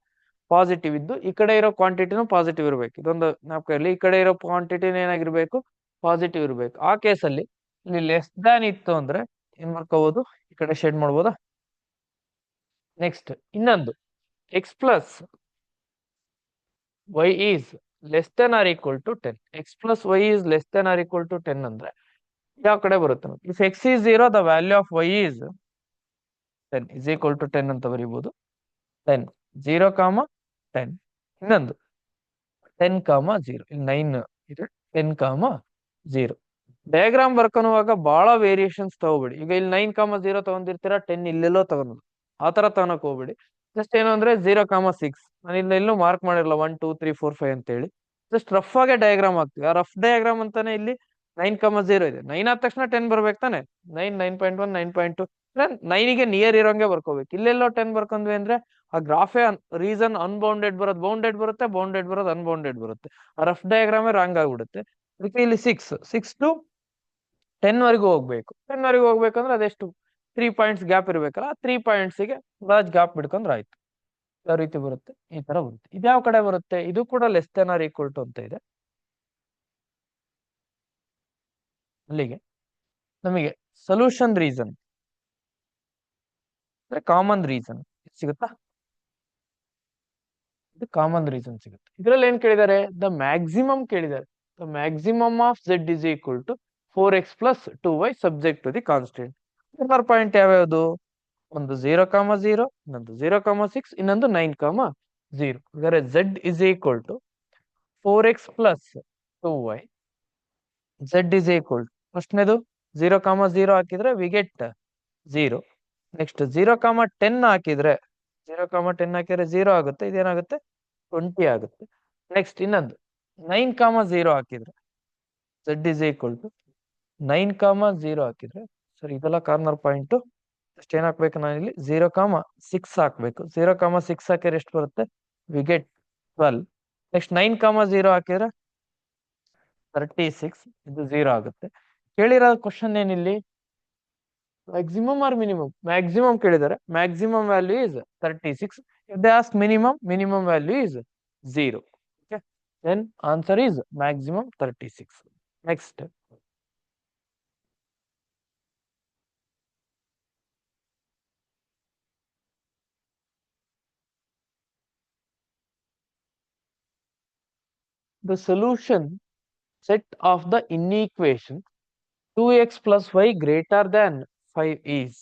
ಪಾಸಿಟಿವ್ ಇದ್ದು ಈ ಕಡೆ ಇರೋ ಕ್ವಾಂಟಿಟಿನೂ ಪಾಸಿಟಿವ್ ಇರಬೇಕು. ಇದೊಂದು ಜ್ಞಾಪಕ ಇರಲಿ, ಈ ಕಡೆ ಇರೋ ಕ್ವಾಂಟಿಟಿನ ಏನಾಗಿರ್ಬೇಕು, ಪಾಸಿಟಿವ್ ಇರಬೇಕು. ಆ ಕೇಸಲ್ಲಿ ಇಲ್ಲಿ ಲೆಸ್ ದ್ಯಾನ್ ಇತ್ತು ಅಂದ್ರೆ ಏನ್ ಮಾಡ್ಕೋಬಹುದು, ಈ ಕಡೆ ಶೇಡ್ ಮಾಡ್ಬೋದಾ. ನೆಕ್ಸ್ಟ್ ಇನ್ನೊಂದು x plus y is less than or equal to 10. X plus y is less than or equal to 10 ಅಂದ್ರೆ ಯಾವ ಕಡೆ ಬರುತ್ತೆ. If x is 0, the value of y is 10 is equal to 10 ಅಂತ ಬರೀಬಹುದು. 10 0 ಕಾಮ 10. ಇನ್ನೊಂದು 10 ಕಾಮ 0. ಇಲ್ಲಿ 9 ಇದೆ, 10 ಕಾಮ 0. ಡಯಾಗ್ರಾಮ್ ಬರ್ಕೊನುವಾಗ ಬಹಳ ವೇರಿಯೇಷನ್ಸ್ ತಗೋಬೇಡಿ. ಈಗ ಇಲ್ಲಿ 9 ಕಾಮ 0 ತಗೊಂಡಿರ್ತೀರಾ, 10 ಇಲ್ಲೆಲ್ಲೋ ತಗೊಳೋದು, ಆತರ ತಗೊಳಕ್ ಹೋಗ್ಬೇಡಿ. ಜಸ್ಟ್ ಏನು ಅಂದ್ರೆ 0 ಕಾಮ 6 ನಾನು ಇಲ್ಲೆಲ್ಲೂ ಮಾರ್ಕ್ ಮಾಡಿರಲ್ಲ 1 2 3 4 5 ಅಂತ ಹೇಳಿ. ಜಸ್ಟ್ ರಫ್ ಆಗಿ ಡಯಾಗ್ರಾಮ್ ಆಗ್ತೀವಿ. ಆ ರಫ್ ಡಯಾಗ್ರಾಮ್ ಅಂತಾನೆ ಇಲ್ಲಿ 9 ಕಾಮ 0 ಇದೆ. 9 ಆದ ತಕ್ಷಣ 10 ಬರ್ಬೇಕು ತಾನೆ. 9 9.1 9.2 9ಗೆ ನಿಯರ್ ಇರೋಂಗೆ ಬರ್ಕೋಬೇಕು. ಇಲ್ಲೆಲ್ಲೋ 10 ಬರ್ಕೊಂಡ್ವಿ ಅಂದ್ರೆ ಆ ಗ್ರಾಫೇ ರೀಸನ್ ಅನ್ಬೌಂಡೆಡ್ ಬರೋದು ಬೌಂಡೆಡ್ ಬರುತ್ತೆ, ಬೌಂಡೆಡ್ ಬರೋದು ಅನ್ಬೌಂಡೆಡ್ ಬರುತ್ತೆ. ಆ ರಫ್ ಡಯಾಗ್ರಾಮೇ ರಾಂಗ್ ಆಗ್ಬಿಡುತ್ತೆ. ಅದಕ್ಕೆ ಇಲ್ಲಿ 6 ಟು 10 ವರೆಗೂ ಹೋಗ್ಬೇಕು. 10 ವರೆಗೂ ಹೋಗ್ಬೇಕಂದ್ರೆ ಅದೆಷ್ಟು 3 ಪಾಯಿಂಟ್ಸ್ ಗ್ಯಾಪ್ ಇರ್ಬೇಕಲ್ಲ, ಆ 3 ಪಾಯಿಂಟ್ಸ್ಗೆ ಲಾರ್ಜ್ ಗ್ಯಾಪ್ ಬಿಡ್ಕೊಂಡ್ರೆ ಆಯ್ತು. ಯಾವ ರೀತಿ ಬರುತ್ತೆ, ಈ ತರ ಬರುತ್ತೆ. ಇದ್ಯಾವ ಕಡೆ ಬರುತ್ತೆ, ಇದು ಕೂಡ less than or equal to ಅಂತ ಇದೆ. ಅಲ್ಲಿಗೆ ನಮಗೆ ಸೊಲ್ಯೂಷನ್ ರೀಸನ್ ಕಾಮನ್ ರೀಸನ್ ಸಿಗುತ್ತಾ, ಇದು ಕಾಮನ್ ರೀಸನ್ ಸಿಗುತ್ತೆ. ಇದ್ರಲ್ಲಿ ಏನ್ ಕೇಳಿದ್ದಾರೆ, ದ ಮ್ಯಾಕ್ಸಿಮಮ್ ಕೇಳಿದ್ದಾರೆ. The maximum of z is equal to 4x plus 2y subject to the constant. Point ಯಾವ್ಯಾವುದು, ಒಂದು 0 ಕಾಮ 0, ಇನ್ನೊಂದು 0 ಕಾಮ 6, ಇನ್ನೊಂದು 9 ಕಾಮ 0. ಹಾಗಾದ್ರೆ z is equal to 4x plus 2y. z is equal to ಫಸ್ಟ್ನೇದು 0 ಕಾಮ 0 ಹಾಕಿದ್ರೆ ವಿ ಗೆಟ್ 0. ನೆಕ್ಸ್ಟ್ 0 ಕಾಮ 10 ಹಾಕಿದ್ರೆ 0 ಕಾಮ 10 ಹಾಕಿದ್ರೆ 0 ಆಗುತ್ತೆ, ಇದೇನಾಗುತ್ತೆ 20 ಆಗುತ್ತೆ. ನೆಕ್ಸ್ಟ್ ಇನ್ನೊಂದು 9 ಕಾಮ 0 ಹಾಕಿದ್ರೆ z ಇಸ್ ಈಕ್ವಲ್ ಟು 9 ಕಾಮ 0 ಹಾಕಿದ್ರೆ, ಸರಿ ಇದೆಲ್ಲ ಕಾರ್ನರ್ ಪಾಯಿಂಟ್. ಅಷ್ಟು ಏನ್ ಹಾಕ್ಬೇಕು, ನಾನು ಇಲ್ಲಿ 0 ಕಾಮ 6 ಹಾಕ್ಬೇಕು. 0 ಕಾಮ 6 ಹಾಕಿದ್ರೆ ಎಷ್ಟು ಬರುತ್ತೆ, ವಿ ಗೆಟ್ 12. ನೆಕ್ಸ್ಟ್ 9 ಕಾಮ 0 ಹಾಕಿದ್ರೆ 36, ಇದು 0 ಆಗುತ್ತೆ. ಕೇಳಿರೋ ಕ್ವಶನ್ ಏನಿಲ್ಲಿ, ಮ್ಯಾಕ್ಸಿಮಮ್ ಆರ್ ಮಿನಿಮಮ್. ಮ್ಯಾಕ್ಸಿಮಮ್ ಕೇಳಿದ್ದಾರೆ, maximum value is 36. If they ask minimum value is 0. Okay, then answer is maximum 36. Next the solution set of the inequation 2x plus y greater than 5 is.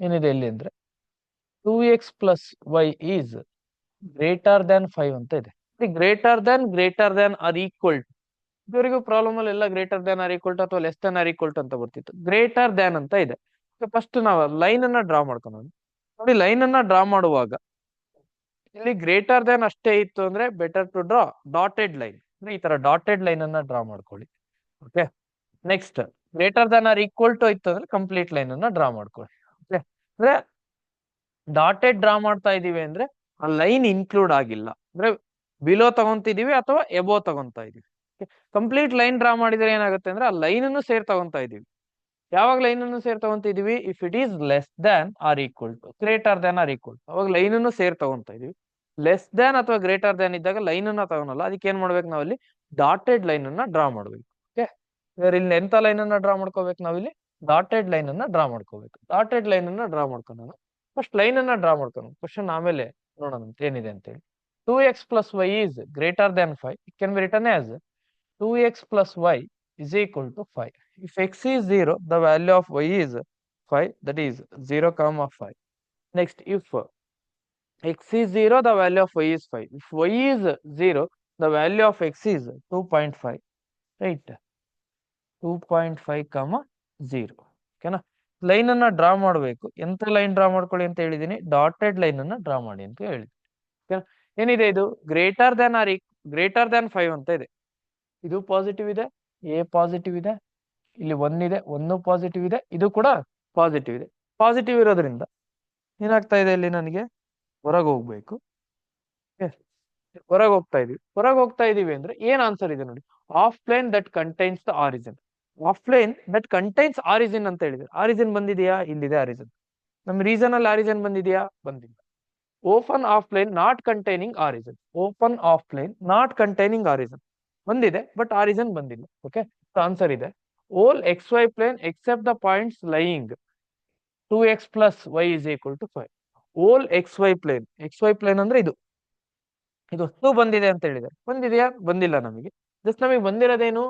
ಏನಿದೆ ಇಲ್ಲಿ ಅಂದ್ರೆ 2x plus y is greater than 5 ಅಂತ ಇದೆ. Greater than or equal to, ಇದುವರೆಗೂ ಪ್ರಾಬ್ಲಮ್ ಅಲ್ಲಿ ಎಲ್ಲ greater than or equal to ಅಥವಾ less than or equal to ಅಂತ ಬರ್ತಿತ್ತು. ಗ್ರೇಟರ್ ದ್ಯಾನ್ ಅಂತ ಇದೆ. ಫಸ್ಟ್ ನಾವು ಲೈನ್ ಅನ್ನ ಡ್ರಾ ಮಾಡ್ಕೊಂಡು ನೋಡಿ. ಲೈನ್ ಅನ್ನ ಡ್ರಾ ಮಾಡುವಾಗ ಇಲ್ಲಿ ಗ್ರೇಟರ್ ದನ್ ಅಷ್ಟೇ ಇತ್ತು ಅಂದ್ರೆ better to draw dotted line. ಈ ತರ ಡಾಟೆಡ್ ಲೈನ್ ಅನ್ನ ಡ್ರಾ ಮಾಡ್ಕೊಳ್ಳಿ. Okay, next greater than or equal to ಇತ್ತು ಅಂದ್ರೆ ಕಂಪ್ಲೀಟ್ ಲೈನ್ ಅನ್ನ ಡ್ರಾ ಮಾಡ್ಕೊಳ್ಳಿ. ಓಕೆ, ಅಂದ್ರೆ ಡಾಟೆಡ್ ಡ್ರಾ ಮಾಡ್ತಾ ಇದೀವಿ ಅಂದ್ರೆ ಆ ಲೈನ್ ಇನ್ಕ್ಲೂಡ್ ಆಗಿಲ್ಲ ಅಂದ್ರೆ ಬಿಲೋ ತಗೊಂತಿದೀವಿ ಅಥವಾ ಎಬೋ ತಗೊಂತಾ ಇದೀವಿ. ಕಂಪ್ಲೀಟ್ ಲೈನ್ ಡ್ರಾ ಮಾಡಿದ್ರೆ ಏನಾಗುತ್ತೆ ಅಂದ್ರೆ ಆ ಲೈನ್ ಅನ್ನು ಸೇರ್ ತಗೊಂತಾ ಇದೀವಿ. ಯಾವಾಗ ಲೈನ್ ಅನ್ನು ಸೇರ್ ತಗೊಂತ ಇದೀವಿ, if it is less than or equal to, greater than or equal to, ಅವಾಗ ಲೈನ್ ಅನ್ನು ಸೇರ್ ತಗೊಂತ ಇದೀವಿ. ಲೆಸ್ ದ್ಯಾನ್ ಅಥವಾ ಗ್ರೇಟರ್ ದ್ಯಾನ್ ಇದ್ದಾಗ ಲೈನ್ ಅನ್ನ ತಗೊಳಲ್ಲ, ಅದಕ್ಕೆ ಏನ್ ಮಾಡ್ಬೇಕು ನಾವಲ್ಲಿ ಡಾಟೆಡ್ ಲೈನ್ ಅನ್ನ ಡ್ರಾ ಮಾಡ್ಬೇಕು. ಓಕೆ, ಇಲ್ಲಿ ಎಂತ ಲೈನ್ ಅನ್ನ ಡ್ರಾ ಮಾಡ್ಕೋಬೇಕು ನಾವಿಲ್ಲಿ, ಡಾಟೆಡ್ ಲೈನ್ ಅನ್ನ ಡ್ರಾ ಮಾಡ್ಕೋಬೇಕು. ಡಾಟೆಡ್ ಲೈನ್ ಅನ್ನ ಡ್ರಾ ಮಾಡ್ಕೊಂಡು ಫಸ್ಟ್ ಲೈನ್ ಅನ್ನ ಡ್ರಾ ಮಾಡ್ಕೊಂಡು ಕ್ವಶನ್ ಆಮೇಲೆ ನೋಡೋಣ ಏನಿದೆ ಅಂತ ಹೇಳಿ. 2x plus y is greater than 5. It can be written as 2x plus y is equal to 5. If x is 0, the value of y is 5, that is 0 comma 5. Next, if x is 0, the value of y is 5. If y is 0, the value of x is 2.5, right? 2.5 comma 0. ಓಕೆನಾ, ಲೈನ್ ಅನ್ನ ಡ್ರಾ ಮಾಡಬೇಕು. ಎಂತ ಲೈನ್ ಡ್ರಾ ಮಾಡ್ಕೊಳ್ಳಿ ಅಂತ ಹೇಳಿದೀನಿ, ಡಾಟೆಡ್ ಲೈನ್ ಅನ್ನ ಡ್ರಾ ಮಾಡಿ ಅಂತ ಹೇಳಿ. ಏನಿದೆ ಇದು, ಗ್ರೇಟರ್ ದ್ಯಾನ್ 5 ಅಂತ ಇದೆ. ಇದು ಪಾಸಿಟಿವ್ ಇದೆ, ಎ ಪಾಸಿಟಿವ್ ಇದೆ, ಇಲ್ಲಿ 1 ಇದೆ, 1 ಪಾಸಿಟಿವ್ ಇದೆ, ಇದು ಕೂಡ ಪಾಸಿಟಿವ್ ಇದೆ. ಪಾಸಿಟಿವ್ ಇರೋದ್ರಿಂದ ಏನಾಗ್ತಾ ಇದೆ, ಇಲ್ಲಿ ನನಗೆ ಹೊರಗೆ ಹೋಗ್ಬೇಕು. ಹೊರಗೆ ಹೋಗ್ತಾ ಇದೀವಿ ಅಂದ್ರೆ ಏನ್ ಆನ್ಸರ್ ಇದೆ ನೋಡಿ, half plane that contains the origin. Half plane that contains origin ಅಂತ ಹೇಳಿದ್ರೆ, ಆರಿಜಿನ್ ಬಂದಿದೆಯಾ, ಇಲ್ಲಿದೆ ಆರಿಜಿನ್. ನಮ್ ರೀಸನ್ ಅಲ್ಲಿ ಆರಿಜಿನ್ ಬಂದಿದೆಯಾ, ಬಂದಿಲ್ಲ. Open half plane not containing origin, open half plane not containing origin ಬಂದಿದೆ, ಬಟ್ ಆರಿಜಿನ್ ಬಂದಿಲ್ಲ. ಓಕೆ, ಆನ್ಸರ್ ಇದೆ whole x y plane except the points lying 2x plus y is equal to 5. Whole x y plane ಅಂದ್ರೆ ಇದು 2 ಬಂದಿದೆ ಅಂತ ಹೇಳಿದೆ, ಬಂದಿದೆಯಾ, ಬಂದಿಲ್ಲ. ನಮಗೆ ಜಸ್ಟ್ ನಮಗೆ ಬಂದಿರೋದೇನು,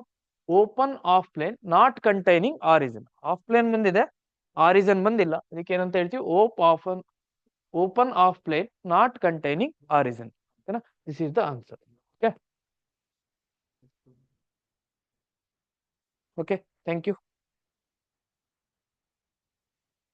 open half plane not containing origin. Half plane ಬಂದಿದೆ, ಆರಿಜಿನ್ ಬಂದಿಲ್ಲ, ಅದಕ್ಕೆ ಏನಂತ ಹೇಳ್ತೀವಿ, open half plane not containing origin. ಓಕೆನಾ, this is the answer. Okay, thank you.